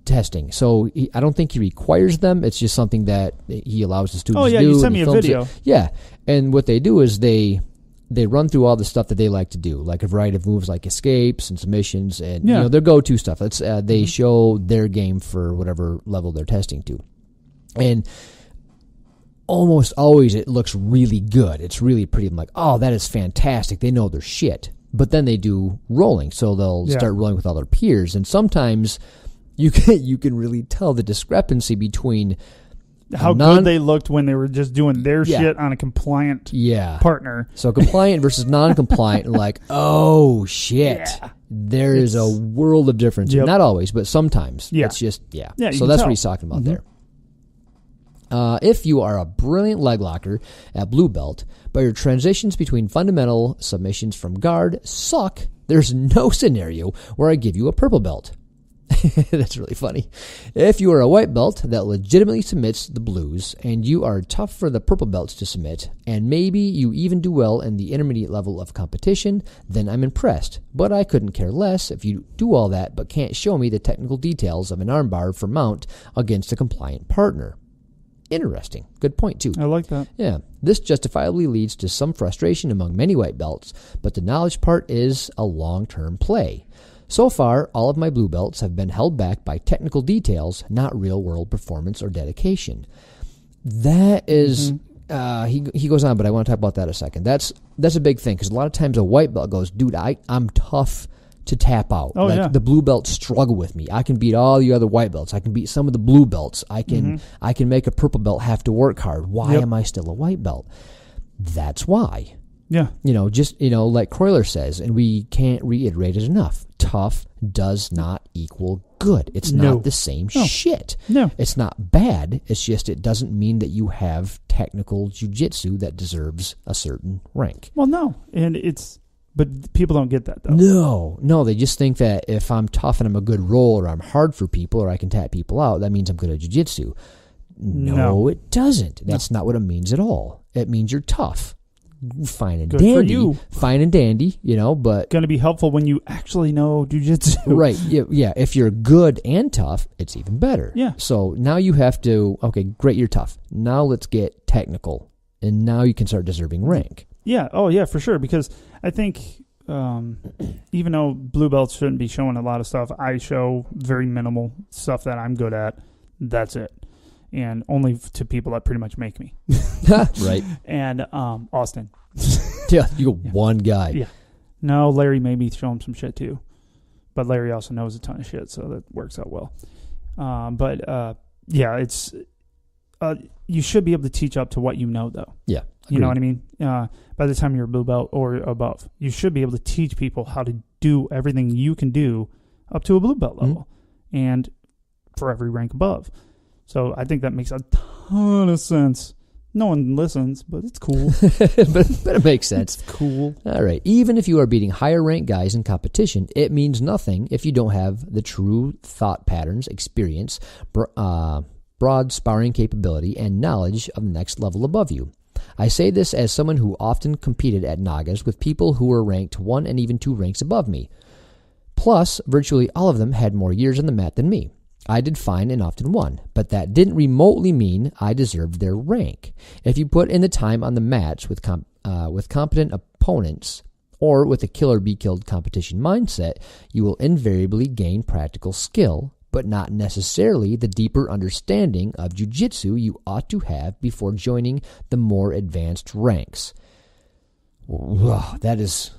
testing, so I don't think he requires them. It's just something that he allows the students to do. Oh yeah, you sent me a video. Yeah, and what they do is they run through all the stuff that they like to do, like a variety of moves like escapes and submissions and their go-to stuff. They show their game for whatever level they're testing to. And almost always it looks really good. It's really pretty. I'm like, oh, that is fantastic. They know their shit. But then they do rolling, so they'll start rolling with all their peers. And sometimes you can really tell the discrepancy between how good they looked when they were just doing their shit on a compliant partner. So compliant versus non-compliant, like, oh, shit. Yeah. There is a world of difference. Yep. Not always, but sometimes. Yeah. It's just, so that's what he's talking about there. If you are a brilliant leg locker at blue belt, but your transitions between fundamental submissions from guard suck, there's no scenario where I give you a purple belt. That's really funny. If you are a white belt that legitimately submits the blues, and you are tough for the purple belts to submit, and maybe you even do well in the intermediate level of competition, then I'm impressed. But I couldn't care less if you do all that but can't show me the technical details of an armbar for mount against a compliant partner. Interesting. Good point, too. I like that. Yeah. This justifiably leads to some frustration among many white belts, but the knowledge part is a long-term play. So far, all of my blue belts have been held back by technical details, not real-world performance or dedication. That is, he goes on, but I want to talk about that a second. That's a big thing, because a lot of times a white belt goes, dude, I'm tough to tap out. The blue belts struggle with me. I can beat all the other white belts. I can beat some of the blue belts. I can make a purple belt have to work hard. Why am I still a white belt? That's why. Yeah. Like Croyler says, and we can't reiterate it enough, tough does not equal good. It's not the same shit. No. It's not bad. It's just it doesn't mean that you have technical jiu-jitsu that deserves a certain rank. Well, no. But people don't get that, though. No. They just think that if I'm tough and I'm a good roller, or I'm hard for people, or I can tap people out, that means I'm good at jiu-jitsu. No, it doesn't. That's not what it means at all. It means you're tough. Fine and dandy. Fine and dandy, but... Going to be helpful when you actually know jiu-jitsu. Right. Yeah. If you're good and tough, it's even better. Yeah. So now you have to... Okay, great, you're tough. Now let's get technical. And now you can start deserving rank. Yeah. Oh, yeah, for sure. Because I think even though blue belts shouldn't be showing a lot of stuff, I show very minimal stuff that I'm good at. That's it. And only to people that pretty much make me. Right. And Austin. Yeah, you got one guy. Yeah. No, Larry made me show him some shit too. But Larry also knows a ton of shit, so that works out well. Yeah, it's... you should be able to teach up to what you know, though. Yeah. You know what I mean? By the time you're a blue belt or above, you should be able to teach people how to do everything you can do up to a blue belt level. And for every rank above. So I think that makes a ton of sense. No one listens, but it's cool. but it makes sense. It's cool. All right. Even if you are beating higher ranked guys in competition, it means nothing if you don't have the true thought patterns, experience, broad sparring capability, and knowledge of the next level above you. I say this as someone who often competed at Nagas with people who were ranked 1 and even 2 ranks above me. Plus, virtually all of them had more years on the mat than me. I did fine and often won, but that didn't remotely mean I deserved their rank. If you put in the time on the mats with competent opponents or with a kill or be killed competition mindset, you will invariably gain practical skill, but not necessarily the deeper understanding of jiu-jitsu you ought to have before joining the more advanced ranks. Wow, that is...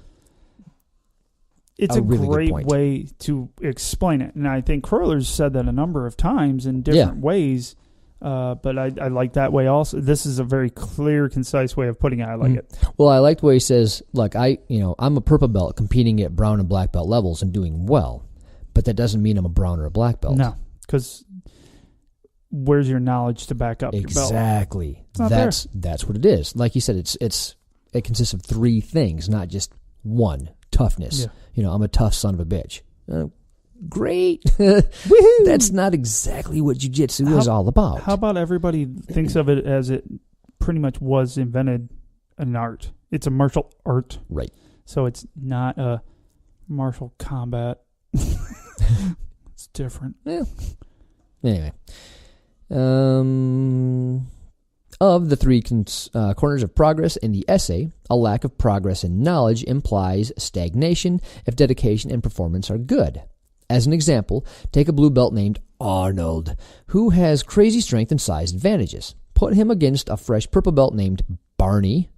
It's a really great way to explain it. And I think Curler's said that a number of times in different ways, but I like that way also. This is a very clear, concise way of putting it. I like it. Well, I like the way he says, look, I'm a purple belt competing at brown and black belt levels and doing well, but that doesn't mean I'm a brown or a black belt. No, because where's your knowledge to back up your belt? Exactly. That's what it is. Like you said, it consists of 3 things, not just one. Toughness. Yeah. I'm a tough son of a bitch. Great. That's not exactly what jiu-jitsu is all about. How about everybody thinks of it as it pretty much was invented an art? It's a martial art. Right. So it's not a martial combat. It's different. Yeah. Anyway. Of the 3 corners of progress in the essay, a lack of progress in knowledge implies stagnation if dedication and performance are good. As an example, take a blue belt named Arnold, who has crazy strength and size advantages. Put him against a fresh purple belt named Barney,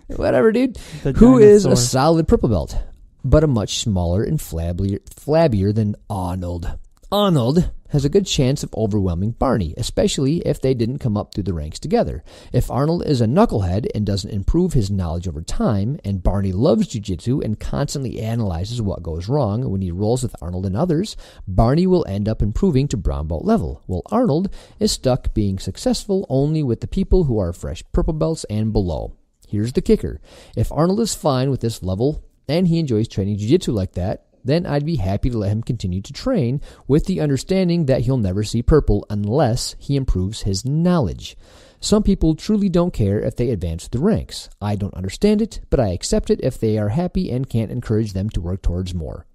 whatever, dude, who is a solid purple belt, but a much smaller and flabbier than Arnold. Arnold has a good chance of overwhelming Barney, especially if they didn't come up through the ranks together. If Arnold is a knucklehead and doesn't improve his knowledge over time, and Barney loves jiu-jitsu and constantly analyzes what goes wrong when he rolls with Arnold and others, Barney will end up improving to brown belt level, while Arnold is stuck being successful only with the people who are fresh purple belts and below. Here's the kicker. If Arnold is fine with this level and he enjoys training jiu-jitsu like that, then I'd be happy to let him continue to train with the understanding that he'll never see purple unless he improves his knowledge. Some people truly don't care if they advance the ranks. I don't understand it, but I accept it if they are happy and can't encourage them to work towards more.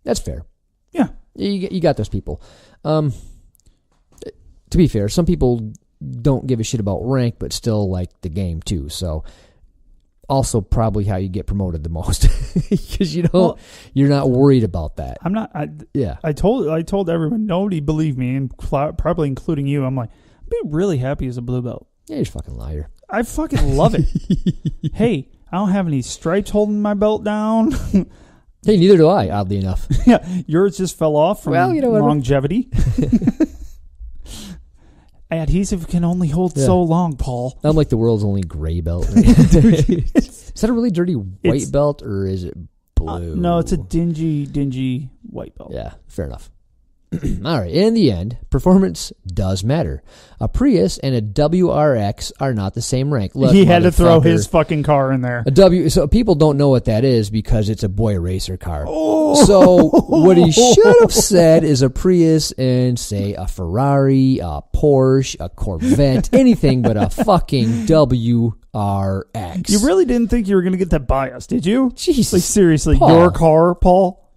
That's fair. Yeah. You got those people. To be fair, some people don't give a shit about rank, but still like the game too, so... Also, probably how you get promoted the most, because you're not worried about that. I'm not. I told everyone. Nobody believed me, and probably including you. I'm like, I'd be really happy as a blue belt. Yeah, you're a fucking liar. I fucking love it. Hey, I don't have any stripes holding my belt down. Hey, neither do I. Oddly enough. Yeah, yours just fell off from longevity. Adhesive can only hold so long, Paul. I'm like the world's only gray belt. Is that a really dirty white belt, or is it blue? No, it's a dingy white belt. Yeah, fair enough. All right. In the end, performance does matter. A Prius and a WRX are not the same rank. Look, he had to throw his fucking car in there. So people don't know what that is because it's a boy racer car. Oh. So what he should have said is a Prius and say a Ferrari, a Porsche, a Corvette, anything but a fucking WRX. You really didn't think you were going to get that bias, did you? Jesus. Like, seriously, Paul. your car, Paul?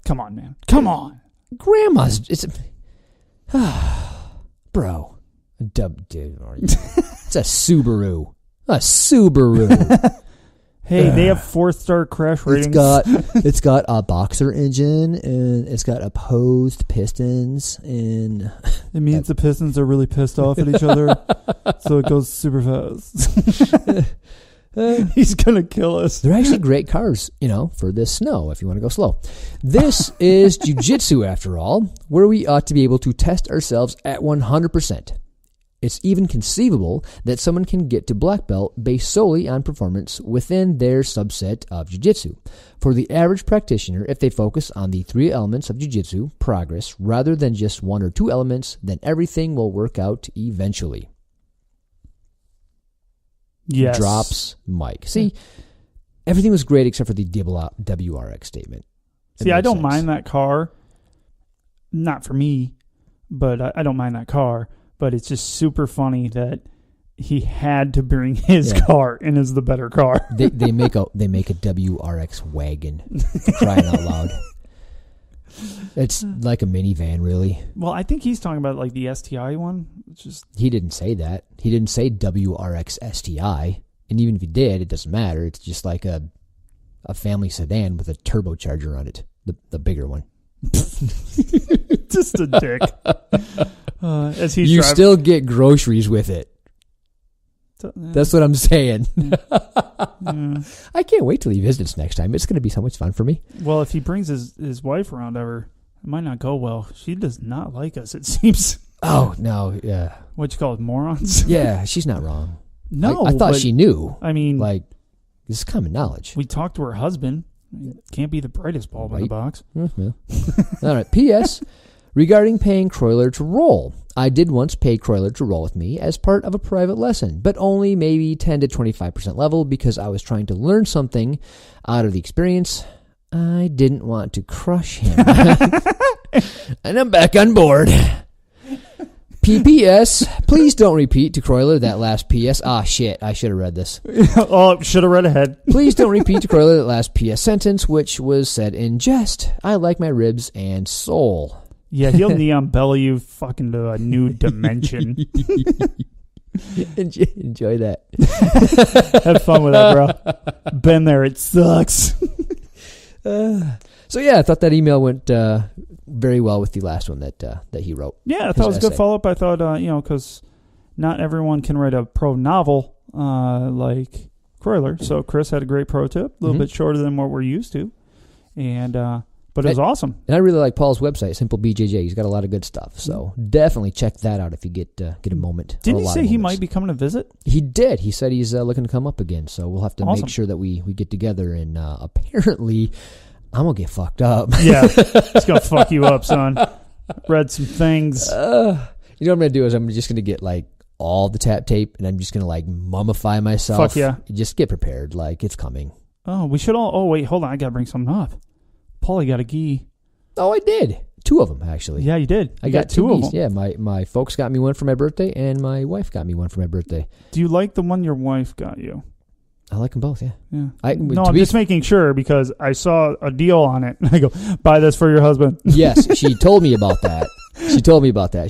Come on, man. Come on. Grandma's, bro, dude, it's a Subaru. Hey, they have 4-star crash ratings. It's got a boxer engine and it's got opposed pistons, and it means the pistons are really pissed off at each other, so it goes super fast. He's going to kill us. They're actually great cars, for this snow if you want to go slow. This is Jiu Jitsu, after all, where we ought to be able to test ourselves at 100%. It's even conceivable that someone can get to black belt based solely on performance within their subset of Jiu Jitsu. For the average practitioner, if they focus on the 3 elements of Jiu Jitsu progress rather than just 1 or 2 elements, then everything will work out eventually. Yes. Drops mic. See, everything was great except for the WRX statement. See, I don't mind that car. Not for me, but I don't mind that car. But it's just super funny that he had to bring his car in as the better car. They make a WRX wagon, for crying out loud. It's like a minivan, really. Well, I think he's talking about like the STI one. He didn't say that. He didn't say WRX STI. And even if he did, it doesn't matter. It's just like a family sedan with a turbocharger on it, the bigger one. Just a dick. As he's you still get groceries with it. That's what I'm saying. I can't wait till he visits next time. It's going to be so much fun for me. Well, if he brings his wife around ever, it might not go well. She does not like us, it seems. Oh, no, yeah. What you call it, morons? Yeah, she's not wrong. No, I thought she knew. I mean, like, this is common knowledge. We talked to her husband. Can't be the brightest bulb in the box. Mm-hmm. All right. P.S. Regarding paying Croyler to roll. I did once pay Croyler to roll with me as part of a private lesson, but only maybe 10 to 25% level because I was trying to learn something out of the experience. I didn't want to crush him. And I'm back on board. PPS, please don't repeat to Croyler that last PS. Ah, shit, I should have read this. Oh, should have read ahead. Please don't repeat to Croyler that last PS sentence, which was said in jest. I like my ribs and soul. Yeah, he'll neon belly you fucking to a new dimension. Enjoy that. Have fun with that, bro. Been there. It sucks. So, yeah, I thought that email went very well with the last one that he wrote. Yeah, I thought it was a good follow-up. I thought, because not everyone can write a pro novel like Croyler. So Chris had a great pro tip, a little bit shorter than what we're used to. And but it was awesome. And I really like Paul's website, Simple BJJ. He's got a lot of good stuff. So definitely check that out if you get a moment. Didn't he say he might be coming to visit? He did. He said he's looking to come up again. So we'll have to make sure that we get together. And apparently, I'm going to get fucked up. Yeah, it's going to fuck you up, son. Read some things. You know what I'm going to do is I'm just going to get like all the tap tape and I'm just going to like mummify myself. Fuck yeah. Just get prepared. Like it's coming. Oh, we should all. Oh, wait, hold on. I got to bring something up. Paulie got a gi. Oh, I did. 2 of them, actually. Yeah, you did. I got 2 of them. Yeah, my folks got me one for my birthday, and my wife got me one for my birthday. Do you like the one your wife got you? I like them both, yeah. I'm just making sure because I saw a deal on it. I go, buy this for your husband. Yes, she told me about that.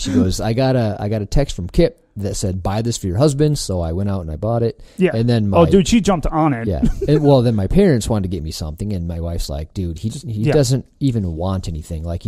She goes, I got a text from Kip that said, buy this for your husband. So I went out and I bought it. Yeah. And then dude, she jumped on it. Yeah. Then my parents wanted to get me something. And my wife's like, dude, he doesn't even want anything. Like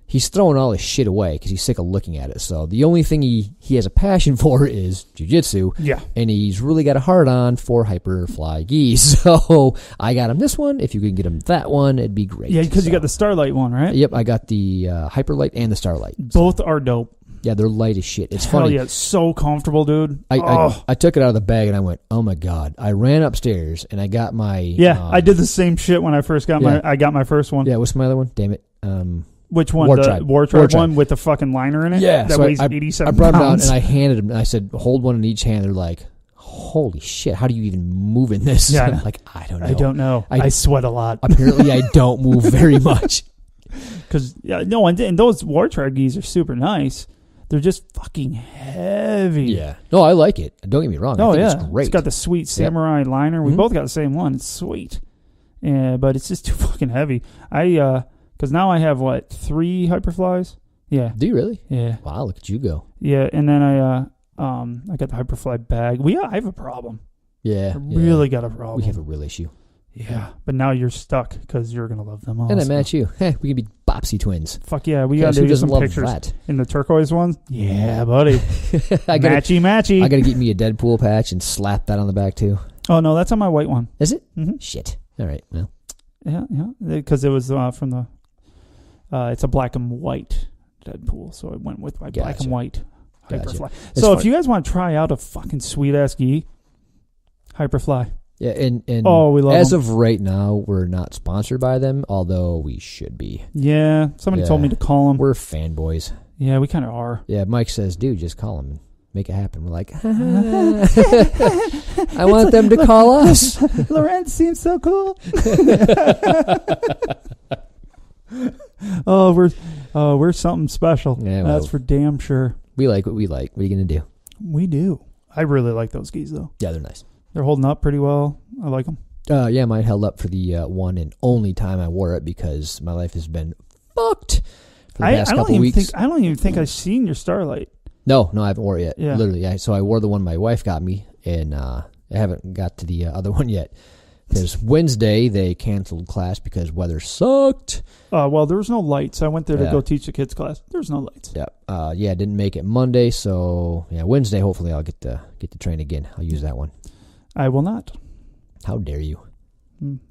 he's throwing all his shit away because he's sick of looking at it. So the only thing he has a passion for is jiu-jitsu. Yeah. And he's really got a hard on for hyperfly gis. So I got him this one. If you could get him that one, it'd be great. Yeah, because you got the Starlight one, right? Yep, I got the Hyperlight and the Starlight. Both are dope. Yeah, they're light as shit. It's Hell funny. Yeah, it's so comfortable, dude. I took it out of the bag and I went, oh my God. I ran upstairs and I got my... Yeah, I did the same shit when I first got my first one. Yeah, what's my other one? Damn it. Which one? War Tribe one with the fucking liner in it? Yeah. That weighs 87 pounds. I brought it down and I handed them, and I said, hold one in each hand. They're like, holy shit, how do you even move in this? Yeah. I'm like, I don't know. I don't know. I sweat a lot. Apparently, I don't move very much. Because, and those War Tribe gis are super nice. They're just fucking heavy. Yeah. No, I like it. Don't get me wrong. I think it's great. It's got the sweet samurai liner. We both got the same one. It's sweet. Yeah, but it's just too fucking heavy. Because now I have, 3 Hyperflies? Yeah. Do you really? Yeah. Wow, look at you go. Yeah, and then I got the Hyperfly bag. I have a problem. Yeah. I really got a problem. We have a real issue. Yeah, but now you're stuck because you're going to love them all. And I match you. Hey, we could be Bopsy twins. Fuck yeah, we got to do some pictures. That? In the turquoise ones? Yeah, buddy. Matchy. I got to get me a Deadpool patch and slap that on the back too. Oh, no, that's on my white one. Is it? Mm-hmm. Shit. All right, well. Yeah, because it was from the... it's a black and white Deadpool, so I went with my black and white Hyperfly. So if you guys want to try out a fucking sweet-ass gi, Hyperfly. Yeah, and we love as them. of right now, we're not sponsored by them, although we should be. Yeah, somebody told me to call them. We're fanboys. Yeah, we kind of are. Yeah, Mike says, dude, just call them and make it happen. We're like, I want them to call us. Lorenz seems so cool. We're something special. Yeah, that's for damn sure. We like what we like. What are you going to do? We do. I really like those skis, though. Yeah, they're nice. They're holding up pretty well. I like them. Yeah, mine held up for the one and only time I wore it because my life has been fucked for the past couple weeks. I don't even think I've seen your Starlight. No, I haven't wore it yet. Yeah. Literally. So I wore the one my wife got me, and I haven't got to the other one yet. Because Wednesday, they canceled class because weather sucked. Well, there was no lights. I went there to go teach the kids class. There's no lights. Yeah. I didn't make it Monday, so Wednesday, hopefully I'll get to train again. I'll use that one. I will not. How dare you?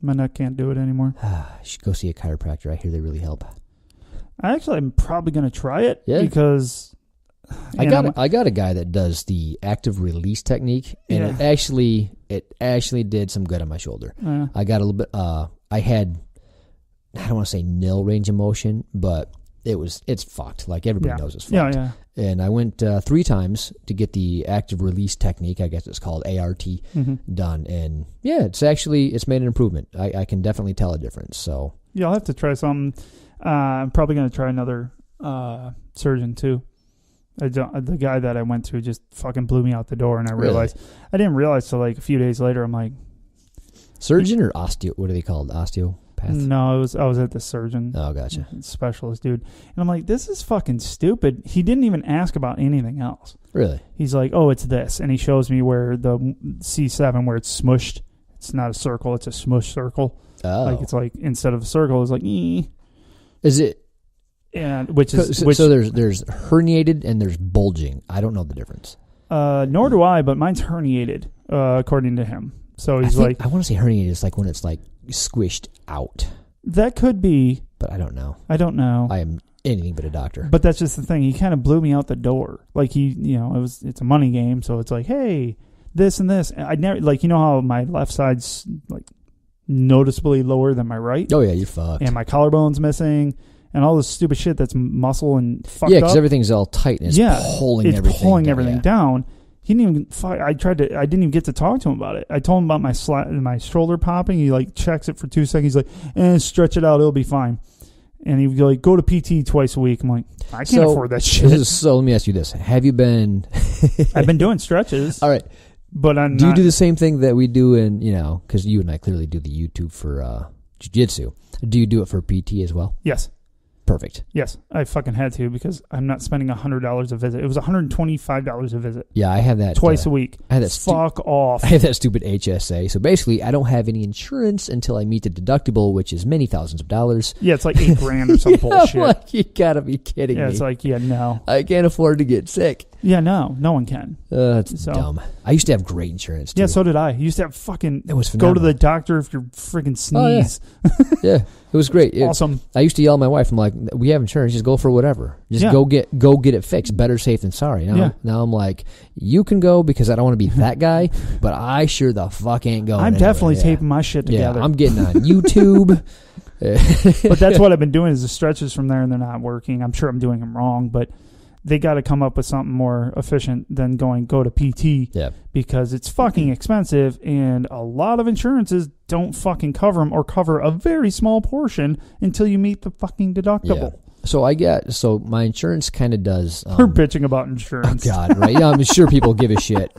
My neck can't do it anymore. You should go see a chiropractor. I hear they really help. I'm probably going to try it because... I got a guy that does the active release technique, and it actually did some good on my shoulder. Yeah. I got a little bit. I don't want to say nil range of motion, but it's fucked. Like everybody knows it's fucked. Yeah. And I went 3 times to get the active release technique. I guess it's called ART done, and it's made an improvement. I can definitely tell a difference. So I'll have to try some. I'm probably going to try another surgeon too. The guy that I went to just fucking blew me out the door, and I didn't realize till like a few days later. I'm like, surgeon or osteo? What are they called? Osteopath? No, I was at the surgeon. Oh, gotcha. Specialist dude, and I'm like, this is fucking stupid. He didn't even ask about anything else. Really? He's like, oh, it's this, and he shows me where the C7 where it's smushed. It's not a circle; it's a smush circle. Oh, like it's like instead of a circle, it's like. Is it? And so there's herniated and there's bulging. I don't know the difference. Nor do I, but mine's herniated, according to him. So he's I want to say herniated is like when it's like squished out. That could be, but I don't know. I am anything but a doctor. But that's just the thing. He kind of blew me out the door. Like it's a money game. So it's like, hey, this and this. I never how my left side's like noticeably lower than my right. Oh yeah, you're fucked. And my collarbone's missing. And all this stupid shit that's muscle and fucked up. Yeah, because everything's all tight and it's pulling everything down. He didn't even. I didn't even get to talk to him about it. I told him about my shoulder popping. He like checks it for 2 seconds. He's like, stretch it out. It'll be fine. And he would like go to PT twice a week. I'm like, I can't afford that shit. So let me ask you this: have you been? I've been doing stretches. All right, but do you do the same thing that we do in because you and I clearly do the YouTube for Jiu Jitsu. Do you do it for PT as well? Yes. Perfect. Yes, I fucking had to because I'm not spending $100 a visit. It was $125 a visit. Yeah, I have that twice a week. I have that fuck off. I have that stupid HSA. So basically, I don't have any insurance until I meet the deductible, which is many thousands of dollars. Yeah, it's like $8,000 or some bullshit. Like, you gotta be kidding me. Yeah, it's like no, I can't afford to get sick. Yeah, no one can. That's dumb. I used to have great insurance, too. Yeah, so did I. You used to have fucking... It was phenomenal. Go to the doctor if you're friggin' sneeze. Oh, yeah. It was great. Awesome. I used to yell at my wife. I'm like, we have insurance. Just go for whatever. Just go get it fixed. Better safe than sorry. Now I'm like, you can go because I don't want to be that guy, but I sure the fuck ain't going. I'm definitely taping my shit together. Yeah, I'm getting on YouTube. But that's what I've been doing is the stretches from there, and they're not working. I'm sure I'm doing them wrong, but they got to come up with something more efficient than go to PT. Yeah. Because it's fucking expensive, and a lot of insurances don't fucking cover them or cover a very small portion until you meet the fucking deductible. Yeah. So my insurance kind of does. We're bitching about insurance. Oh God, right? Yeah, I'm sure people give a shit.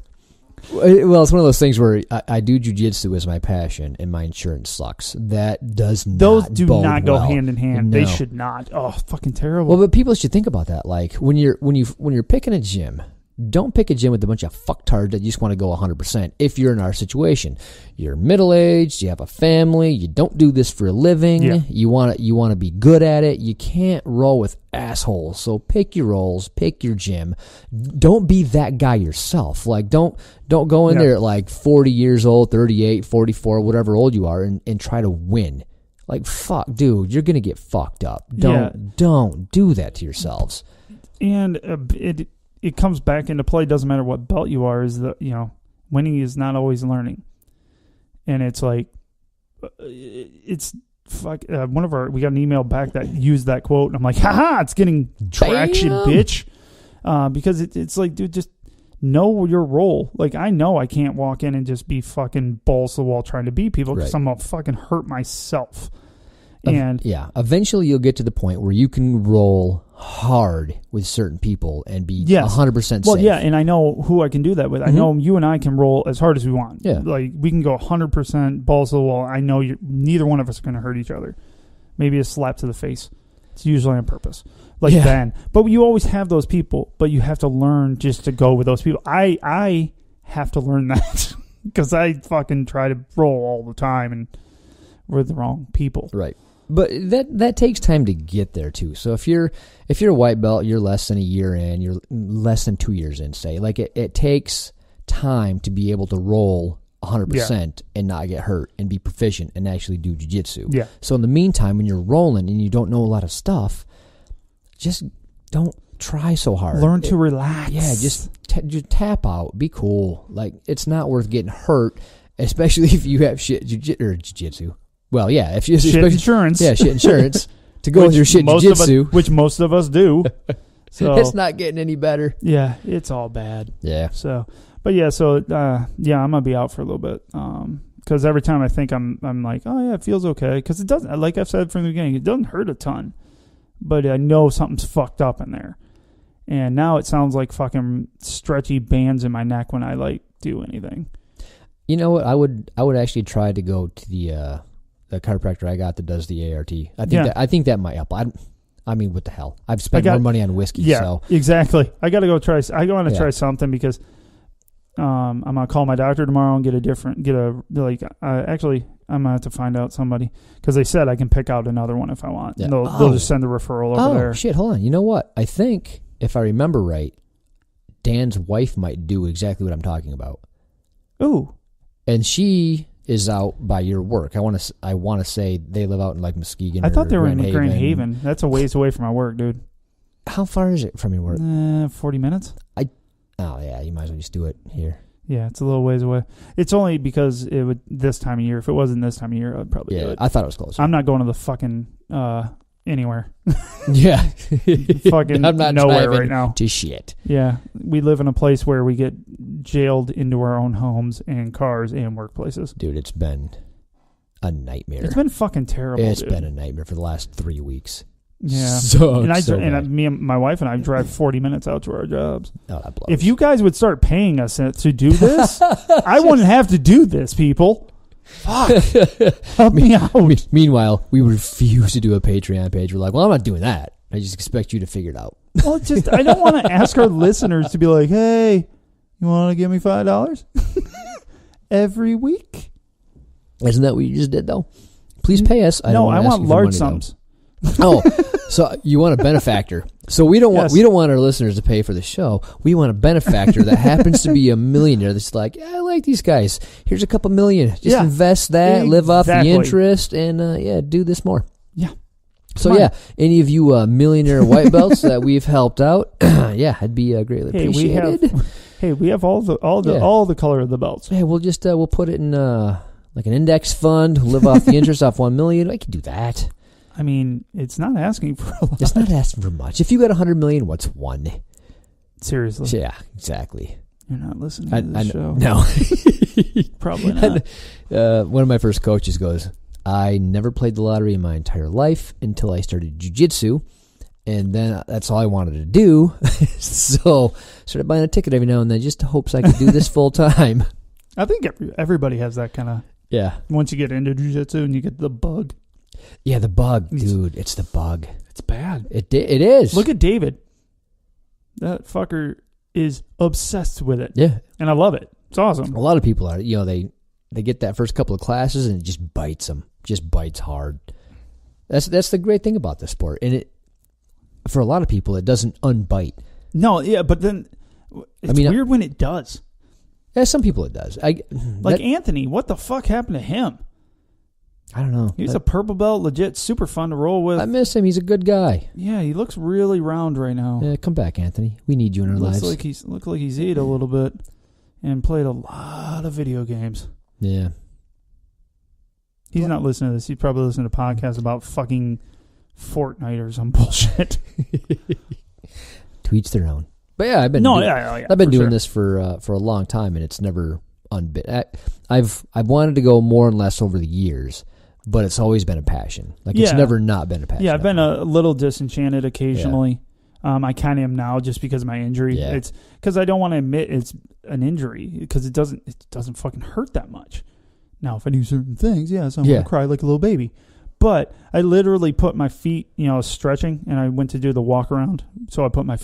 Well, it's one of those things where I do jiu-jitsu as my passion, and my insurance sucks. That does not. Those do not go well. hand in hand. No. They should not. Oh, fucking terrible. Well, but people should think about that. Like when you're picking a gym, don't pick a gym with a bunch of fucktards that you just want to go 100%. If you're in our situation, you're middle-aged, you have a family, you don't do this for a living, you want to be good at it. You can't roll with assholes. So pick your roles, pick your gym. Don't be that guy yourself. Like don't go in there at like 40 years old, 38, 44, whatever old you are, and try to win. Like fuck, dude, you're gonna get fucked up. Don't do that to yourselves. And it comes back into play. Doesn't matter what belt you are. Is that winning is not always learning, and it's like it's fuck. We got an email back that used that quote, and I'm like, haha, it's getting traction, bitch. Because it's like, dude, just know your role. Like I know I can't walk in and just be fucking balls to the wall trying to beat people because I'm gonna fucking hurt myself. And eventually you'll get to the point where you can roll hard with certain people and be 100% safe. Well, yeah, and I know who I can do that with. I know you and I can roll as hard as we want. Yeah. Like, we can go 100% balls to the wall. I know neither one of us are going to hurt each other. Maybe a slap to the face. It's usually on purpose. Like Ben. But you always have those people, but you have to learn just to go with those people. I have to learn that because I fucking try to roll all the time and we're the wrong people. Right. But that takes time to get there too. So if you're a white belt, you're less than a year in, you're less than 2 years in, say. Like it takes time to be able to roll 100% and not get hurt and be proficient and actually do jiu-jitsu. Yeah. So in the meantime, when you're rolling and you don't know a lot of stuff, just don't try so hard. Learn to relax. Yeah, just tap out. Be cool. Like it's not worth getting hurt, especially if you have shit jiu-jitsu. Well, yeah, if you shit insurance, shit insurance to go with your shit jiu-jitsu, which most of us do. So it's not getting any better. Yeah, it's all bad. Yeah. So, but yeah, I'm gonna be out for a little bit. Because every time I think I'm like, oh yeah, it feels okay. Because it doesn't, like I've said from the beginning, it doesn't hurt a ton, but I know something's fucked up in there. And now it sounds like fucking stretchy bands in my neck when I like do anything. You know what? I would actually try to go to the chiropractor I got that does the ART. I think that might help. I mean, what the hell? I've spent more money on whiskey. Yeah, so. Exactly. I got to go try. I want to try something because I'm gonna call my doctor tomorrow and actually I'm gonna have to find out somebody because they said I can pick out another one if I want. Yeah. They'll just send the referral over there. Oh shit! Hold on. You know what? I think if I remember right, Dan's wife might do exactly what I'm talking about. Ooh. And she is out by your work. I want to say they live out in like Muskegon. I thought they were in Grand Haven. That's a ways away from my work, dude. How far is it from your work? 40 minutes. Oh yeah, you might as well just do it here. Yeah, it's a little ways away. It's only because it would this time of year. If it wasn't this time of year, I'd probably do it. I thought it was closer. I'm not going to the fucking anywhere. Yeah, fucking I'm not nowhere right now. To shit. Yeah, we live in a place where we get jailed into our own homes and cars and workplaces. Dude, it's been a nightmare. It's been fucking terrible. It's been a nightmare for the last 3 weeks. Yeah, me and my wife and I drive 40 minutes out to our jobs. Oh, that blows. If you guys would start paying us to do this, I wouldn't have to do this, people. Fuck. Help me out. Meanwhile, we refuse to do a Patreon page. We're like, well, I'm not doing that. I just expect you to figure it out. Well, I don't want to ask our listeners to be like, hey, you want to give me $5 every week? Isn't that what you just did, though? Please pay us. I want large sums. Oh, So you want a benefactor. So we don't want our listeners to pay for the show. We want a benefactor that happens to be a millionaire that's like, I like these guys. Here's a couple million. Just invest that, live off the interest, and do this more. Yeah. So any of you millionaire white belts that we've helped out, I'd be greatly appreciated. We have all the color of the belts. Yeah, we'll just we'll put it in like an index fund, live off the interest off 1 million. I can do that. I mean, it's not asking for a lot. It's not asking for much. If you got 100 million, what's one? Seriously. Yeah, exactly. You're not listening to this show. No. Probably not. One of my first coaches goes, I never played the lottery in my entire life until I started Jiu Jitsu. And then that's all I wanted to do. So started buying a ticket every now and then just to hopes I could do this full time. I think everybody has that kind of. Yeah. Once you get into Jiu Jitsu and you get the bug. Yeah, the bug, dude. It's the bug. It's bad. It is. Look at David. That fucker is obsessed with it. Yeah. And I love it. It's awesome. A lot of people are, they get that first couple of classes and it just bites them. Just bites hard. That's the great thing about this sport. And for a lot of people, it doesn't unbite. No, yeah, but then it's weird when it does. Yeah, some people it does. Anthony, what the fuck happened to him? I don't know. He's a purple belt, legit, super fun to roll with. I miss him. He's a good guy. Yeah, he looks really round right now. Yeah, come back, Anthony. We need you in our lives. Looks like he's ate a little bit and played a lot of video games. Yeah. He's not listening to this. He's probably listening to podcasts about fucking Fortnite or some bullshit. To each their own. But yeah, I've been doing this for a long time, and it's never unbit. I've wanted to go more and less over the years, but it's always been a passion. It's never not been a passion. Yeah, I've been a little disenchanted occasionally. Yeah. I kind of am now just because of my injury. Yeah. It's because I don't want to admit it's an injury because it doesn't fucking hurt that much. Now, if I do certain things, so I'm going to cry like a little baby. But I literally put my feet, stretching, and I went to do the walk around. So I put my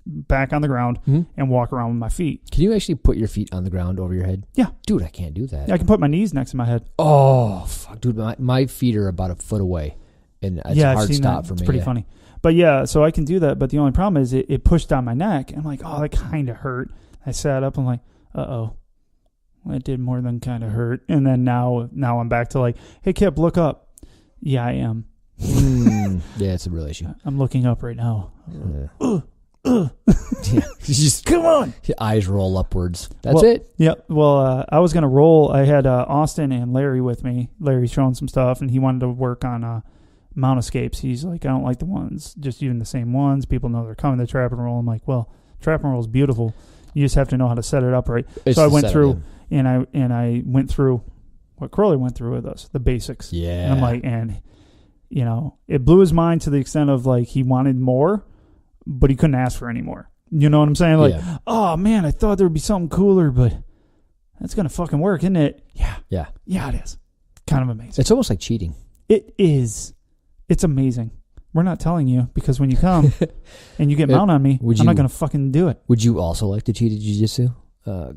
back on the ground and walk around with my feet. Can you actually put your feet on the ground over your head? Yeah. Dude, I can't do that. Yeah, I can put my knees next to my head. Oh, fuck. Dude, my feet are about a foot away, and it's a hard stop for me. It's pretty funny. But so I can do that. But the only problem is it pushed down my neck. I'm like, oh, that kind of hurt. I sat up and like, uh-oh. That did more than kind of hurt. And then now I'm back to like, hey, Kip, look up. Yeah, I am. Yeah, it's a real issue. I'm looking up right now. Yeah. Just come on. Your eyes roll upwards. That's it. Yeah. Well, I was gonna roll. I had Austin and Larry with me. Larry's showing some stuff, and he wanted to work on mount escapes. He's like, I don't like the ones just using the same ones. People know they're coming to trap and roll. I'm like, well, trap and roll is beautiful. You just have to know how to set it up right. So I went through and I went through what Crowley went through with us, the basics. Yeah. And I'm like, it blew his mind to the extent of like he wanted more, but he couldn't ask for any more. You know what I'm saying? Like, oh man, I thought there would be something cooler, but that's gonna fucking work, isn't it? Yeah, it is. Kind of amazing. It's almost like cheating. It is. It's amazing. We're not telling you because when you come and you get mount on me, I'm not gonna fucking do it. Would you also like to cheat at Jiu Jitsu?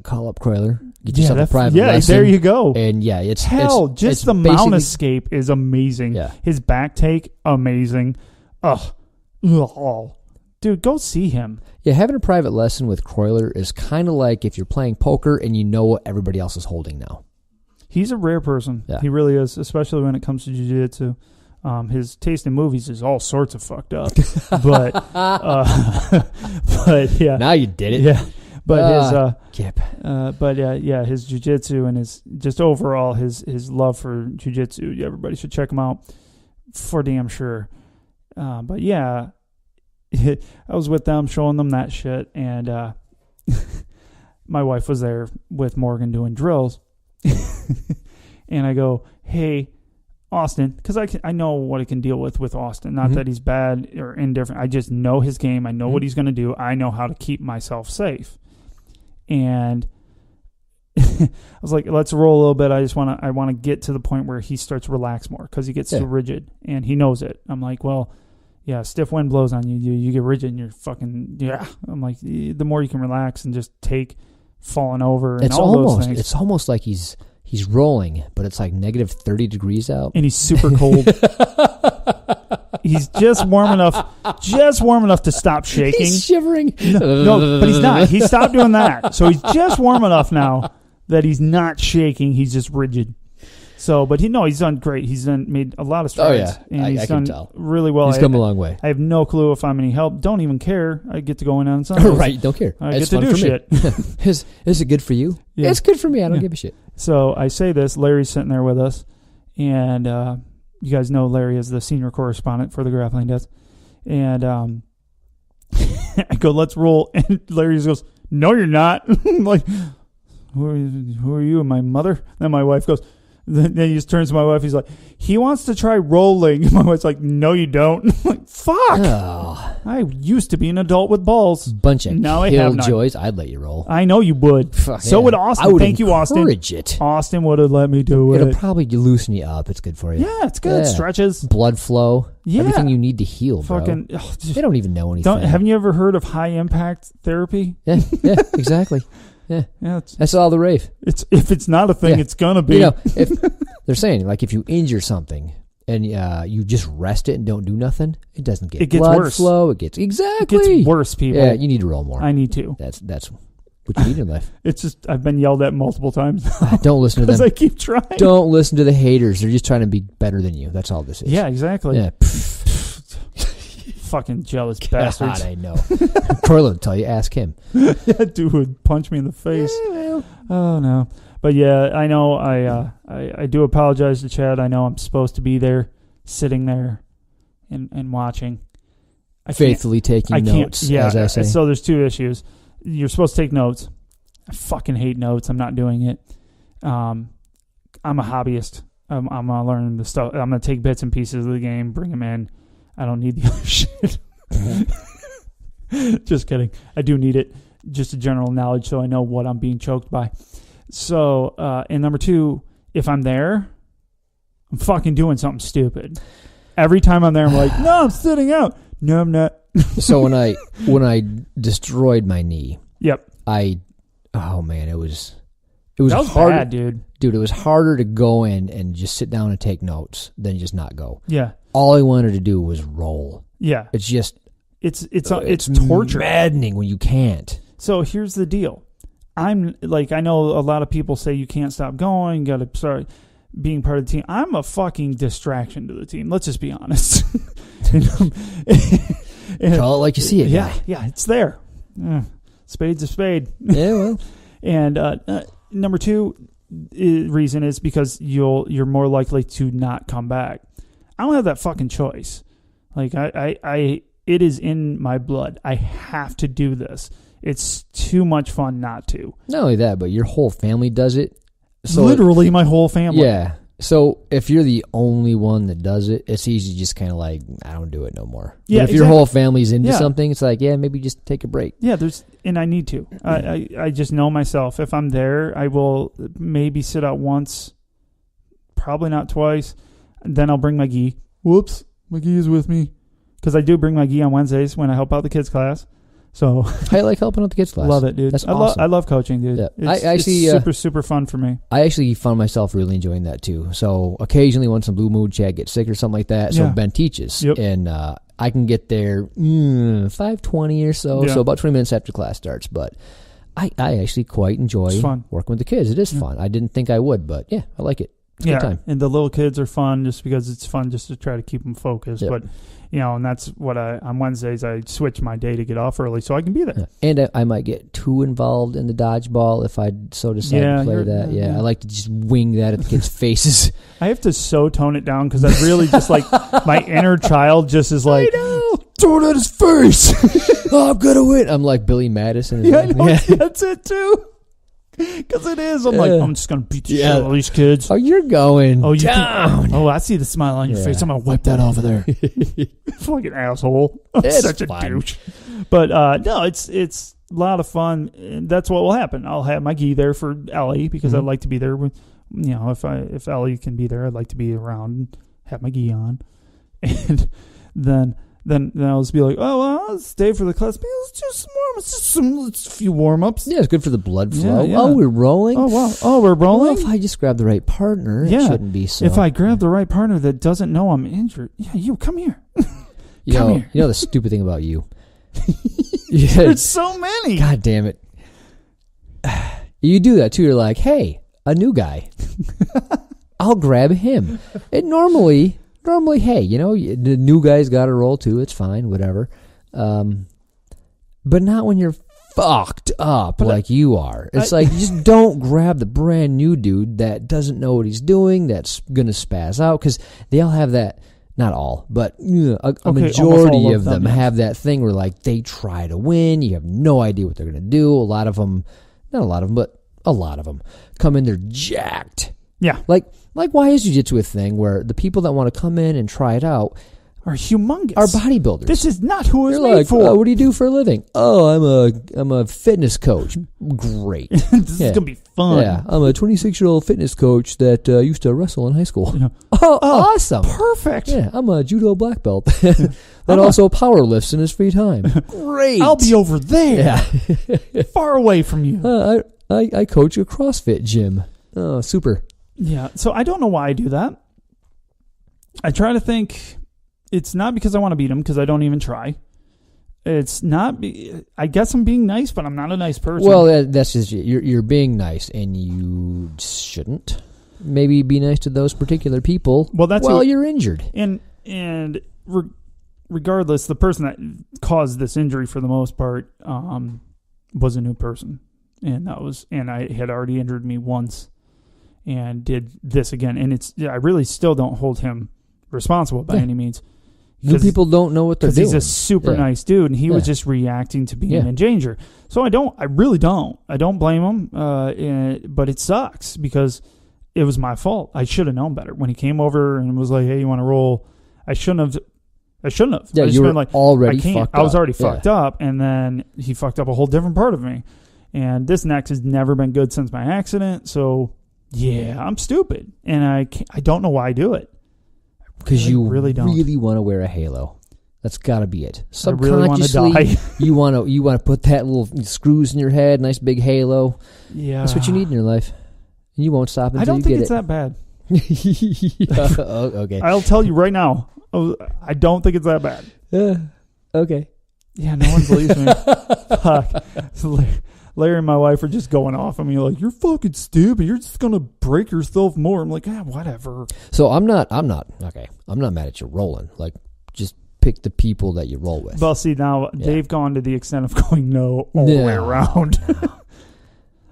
Call up Croyler. Get yourself a private lesson. There you go. And it's the mount escape is amazing. Yeah. His back take, amazing. Dude, go see him. Yeah, having a private lesson with Croyler is kind of like if you're playing poker and you know what everybody else is holding now. He's a rare person. Yeah. He really is, especially when it comes to jiu-jitsu. His taste in movies is all sorts of fucked up. But yeah. Now you did it. Yeah. But his jiu-jitsu and his just overall his love for jiu-jitsu, everybody should check him out for damn sure. But yeah, I was with them showing them that shit, and my wife was there with Morgan doing drills, and I go, hey, Austin, because I know what I can deal with Austin. Not that he's bad or indifferent. I just know his game. I know what he's going to do. I know how to keep myself safe. And I was like, let's roll a little bit. I want to get to the point where he starts to relax more because he gets too rigid, and he knows it. I'm like, well, yeah, stiff wind blows on you. You get rigid, and you're fucking, I'm like, the more you can relax and just take falling over and those things. It's almost like he's rolling, but it's like negative 30 degrees out. And he's super cold. He's just warm enough to stop shaking. He's shivering. No, but he's not. He stopped doing that. So he's just warm enough now that he's not shaking. He's just rigid. So, but he's done great. He's made a lot of strides. Oh, yeah. And he's done really well. He's come a long way. I have no clue if I'm any help. Don't even care. I get to go in on Sundays. Right, don't care. I get to do shit. Is it good for you? Yeah. It's good for me. I don't give a shit. So I say this. Larry's sitting there with us. And you guys know Larry is the senior correspondent for the Grappling Dads. And I go, let's roll. And Larry just goes, no, you're not. I'm like, who are you? And my mother? Then my wife goes, then he just turns to my wife. He's like, he wants to try rolling. And my wife's like, no, you don't. I'm like, fuck. Oh. I used to be an adult with balls. Bunch of killjoys. I'd let you roll. I know you would. Fuck, so would Austin. I would Thank you, Austin. Encourage it. Austin would have let me do it. It'll probably loosen you up. It's good for you. Yeah, it's good. Stretches. Blood flow. Yeah. Everything you need to heal, bro. They don't even know anything. Haven't you ever heard of high impact therapy? Yeah, exactly. Yeah, that's all the rave. If it's not a thing, it's gonna be. If they're saying if you injure something and you just rest it and don't do nothing, it doesn't get blood worse. Flow. It gets worse. People. Yeah, you need to roll more. I need to. That's what you need in life. It's just I've been yelled at multiple times. Don't listen to them. Because I keep trying. Don't listen to the haters. They're just trying to be better than you. That's all this is. Yeah, exactly. Yeah. Fucking jealous bastards. God, I know. Corlin will tell you, ask him. Yeah, dude would punch me in the face. Oh, no. But yeah, I know I do apologize to Chad. I know I'm supposed to be there, sitting there and watching. Faithfully taking notes, as I say. So there's two issues. You're supposed to take notes. I fucking hate notes. I'm not doing it. I'm a hobbyist. I'm going to learn the stuff. I'm going to take bits and pieces of the game, bring them in. I don't need the other shit. Just kidding. I do need it. Just a general knowledge so I know what I'm being choked by. So, and number two, if I'm there, I'm fucking doing something stupid. Every time I'm there, I'm like, no, I'm sitting out. No, I'm not. So when I destroyed my knee, yep. Oh man, it was that was hard, bad, dude. Dude, it was harder to go in and just sit down and take notes than just not go. Yeah. All I wanted to do was roll. Yeah. It's just it's torture. Maddening when you can't. So here's the deal. I'm like, I know a lot of people say you can't stop going, you got to start being part of the team. I'm a fucking distraction to the team. Let's just be honest. Call it like you see it. Yeah, yeah, it's there. Spade's a spade. Yeah, well. And number two reason is because you're more likely to not come back. I don't have that fucking choice. Like I it is in my blood. I have to do this. It's too much fun not to. Not only that, but your whole family does it. So literally my whole family. Yeah. So if you're the only one that does it, it's easy to just kind of like, I don't do it no more. Yeah, but if your whole family's into something, it's like, maybe just take a break. Yeah, and I need to. I just know myself. If I'm there, I will maybe sit out once, probably not twice, and then I'll bring my gi. Whoops, my gi is with me. Because I do bring my gi on Wednesdays when I help out the kids' class. So I like helping out the kids' class. Love it, dude. That's awesome. I love coaching, dude. Yeah. It's super, super fun for me. I actually found myself really enjoying that too. So occasionally when some blue mood Chad gets sick or something like that, so Ben teaches. Yep. And I can get there 5:20 or so, so about 20 minutes after class starts. But I actually quite enjoy working with the kids. It is fun. I didn't think I would, but yeah, I like it. It's a good time. And the little kids are fun just because it's fun just to try to keep them focused. Yep. But, and that's what on Wednesdays I switch my day to get off early so I can be there. Yeah. And I might get too involved in the dodgeball if I so decide to play that. Yeah, I like to just wing that at the kids' faces. I have to so tone it down because I really just like my inner child just is like, throw it at his face. I'm going to win. I'm like Billy Madison. Yeah, I know. That's it too. Because it is. I'm like, I'm just going to beat the shit out of these kids. Oh, you're going down. I see the smile on your face. I'm going to wipe that off of there. Fucking asshole. I'm such a douche. But no, it's a lot of fun. And that's what will happen. I'll have my gi there for Ellie because I'd like to be there. With, if Ellie can be there, I'd like to be around and have my gi on. And then then I'll just be like, oh, well, I'll stay for the class. Maybe let's do some warm-ups. Just a few warm-ups. Yeah, it's good for the blood flow. Yeah. Oh, we're rolling? Oh, wow. Oh, we're rolling? Well, if I just grab the right partner, it shouldn't be so. If I grab the right partner that doesn't know I'm injured, you come here. Come here. You know the stupid thing about you? There's so many. God damn it. You do that too. You're like, hey, a new guy. I'll grab him. And normally, hey, the new guy's got to roll too. It's fine, whatever. But not when you're fucked up like you are. It's like, just don't grab the brand new dude that doesn't know what he's doing, that's going to spaz out, because they all have that. Not all, but a majority of them have that thing where, like, they try to win. You have no idea what they're going to do. A lot of them, not a lot of them, but a lot of them come in, they're jacked. Yeah. Like why is Jiu-Jitsu a thing where the people that want to come in and try it out are humongous? Are bodybuilders. This is not who it's made for. Oh, what do you do for a living? Oh, I'm a fitness coach. Great. This is going to be fun. Yeah, I'm a 26-year-old fitness coach that used to wrestle in high school. Yeah. Oh, awesome. Perfect. Yeah, I'm a judo black belt that also power lifts in his free time. Great. I'll be over there. Yeah. Far away from you. I coach a CrossFit gym. Oh, super. Yeah, so I don't know why I do that. I try to think... It's not because I want to beat him, because I don't even try. It's not... I guess I'm being nice, but I'm not a nice person. Well, that's just... You're being nice, and you shouldn't maybe be nice to those particular people while you're injured. And regardless, the person that caused this injury for the most part was a new person. And I had already injured me once and did this again. And I really still don't hold him responsible by any means. New people don't know what they're doing. Because he's a super nice dude, and he was just reacting to being in danger. So I really don't. I don't blame him, but it sucks because it was my fault. I should have known better. When he came over and was like, hey, you want to roll? I shouldn't have. Yeah, you were already fucked up. I was already fucked up, and then he fucked up a whole different part of me. And this neck has never been good since my accident, so yeah, I'm stupid. And I don't know why I do it. Because you really want to wear a halo. That's got to be it. Subconsciously, you want to put that little screws in your head, nice big halo. Yeah, that's what you need in your life. And you won't stop until you get it. I don't think it's that bad. Okay. I'll tell you right now. I don't think it's that bad. Okay. Yeah, no one believes me. Fuck. Larry and my wife are just going off on me like, you're fucking stupid. You're just going to break yourself more. I'm like, whatever. So I'm not mad at you rolling. Like, just pick the people that you roll with. Well, see, now they've gone to the extent of going all the way around.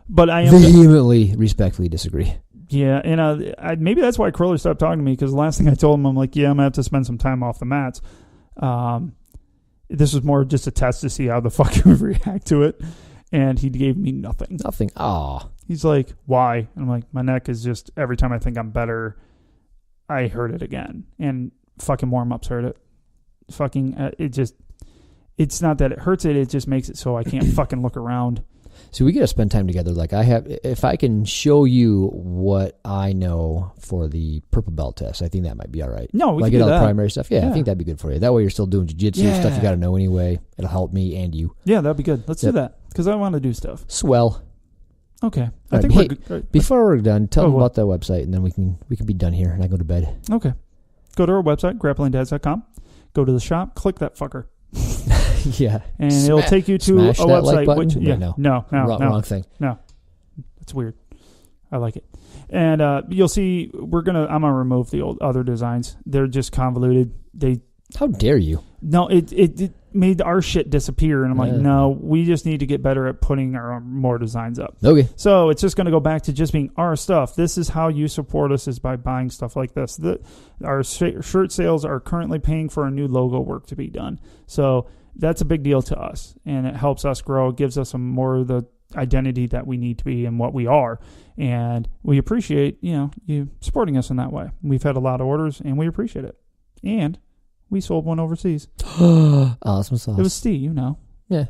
But I am vehemently, respectfully disagree. Yeah, and maybe that's why Crowler stopped talking to me, because the last thing I told him, I'm like, yeah, I'm going to have to spend some time off the mats. This was more just a test to see how the fuck he would react to it. And he gave me nothing. Nothing. Aw. He's like, why? And I'm like, my neck is just, every time I think I'm better, I hurt it again. And fucking warm-ups hurt it. Fucking, it's not that it hurts it, it just makes it so I can't fucking look around. So we got to spend time together. Like, if I can show you what I know for the purple belt test, I think that might be all right. No, we can get all the primary stuff. Yeah, I think that'd be good for you. That way you're still doing jiu-jitsu stuff you got to know anyway. It'll help me and you. Yeah, that'd be good. Let's do that, because I want to do stuff. Swell. Okay. I think we're good. Before we're done, tell them about the website, and then we can be done here, and I go to bed. Okay. Go to our website, grapplingdads.com. Go to the shop. Click that fucker. Yeah. And it'll take you to a website. Like No. Wrong thing. No. It's weird. I like it. And you'll see I'm gonna remove the old other designs. They're just convoluted. How dare you? No, it made our shit disappear, and I'm like, no, we just need to get better at putting our more designs up. Okay. So it's just going to go back to just being our stuff. This is how you support us, is by buying stuff like this. Our shirt sales are currently paying for our new logo work to be done. So that's a big deal to us, and it helps us grow. It gives us more of the identity that we need to be and what we are. And we appreciate, you supporting us in that way. We've had a lot of orders, and we appreciate it. And we sold one overseas. Awesome sauce. It was Steve, Yeah.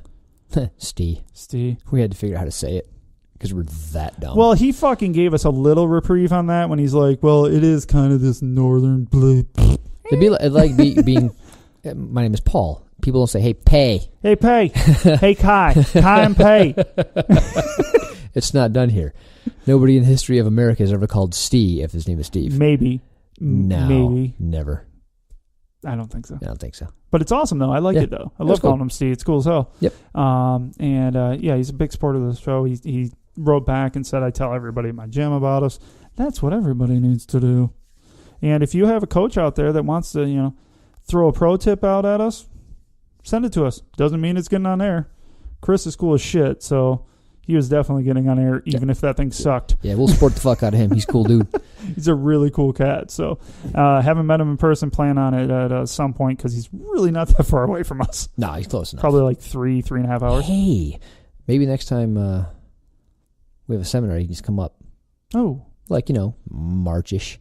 Steve. We had to figure out how to say it because we're that dumb. Well, he fucking gave us a little reprieve on that when he's like, well, it is kind of this northern blue. It'd be like being... my name is Paul. People don't say, hey, Pay. Hey, Pay. Hey, Kai. Kai and Pay. It's not done here. Nobody in the history of America has ever called Steve if his name is Steve. Maybe. No. Maybe. Never. I don't think so. I don't think so. But it's awesome, though. I like it, though. I love calling him Steve. It's cool as hell. Yep. He's a big supporter of the show. He wrote back and said, I tell everybody at my gym about us. That's what everybody needs to do. And if you have a coach out there that wants to, throw a pro tip out at us, send it to us. Doesn't mean it's getting on air. Chris is cool as shit, so he was definitely getting on air, even if that thing sucked. Yeah, we'll support the fuck out of him. He's a cool dude. He's a really cool cat. So haven't met him in person. Plan on it at some point because he's really not that far away from us. No, he's close enough. Probably like 3.5 hours. Hey, maybe next time we have a seminar, he can just come up. Oh. Like, March-ish.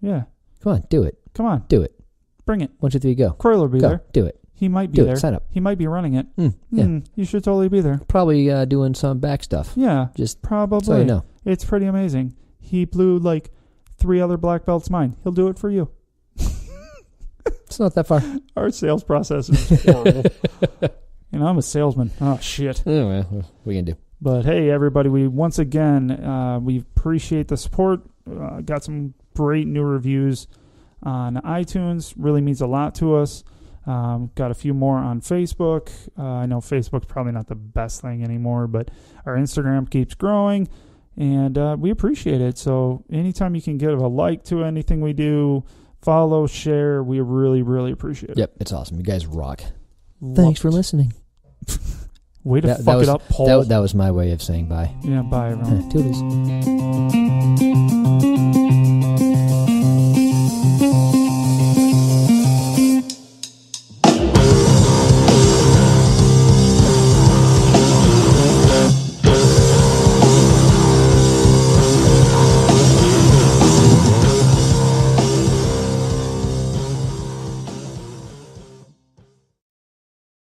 Yeah. Come on, do it. Come on. Do it. Bring it. 1, 2, 3, go. Croyle will be there. Do it. He might be there. Sign up. He might be running it. Yeah. You should totally be there. Probably doing some back stuff. Yeah. Just probably. so you know. It's pretty amazing. He blew like 3 other black belts mine. He'll do it for you. It's not that far. Our sales process is horrible. I'm a salesman. Oh, shit. Oh, well, what are we going to do? But, hey, everybody, we appreciate the support. Got some great new reviews on iTunes. Really means a lot to us. Got a few more on Facebook. I know Facebook's probably not the best thing anymore, but our Instagram keeps growing, and we appreciate it. So anytime you can give a like to anything we do, follow, share, we really, really appreciate it. Yep, it's awesome. You guys rock. Thanks for listening. Way to fuck it up, Paul. That was my way of saying bye. Yeah, bye, everyone. Toodles.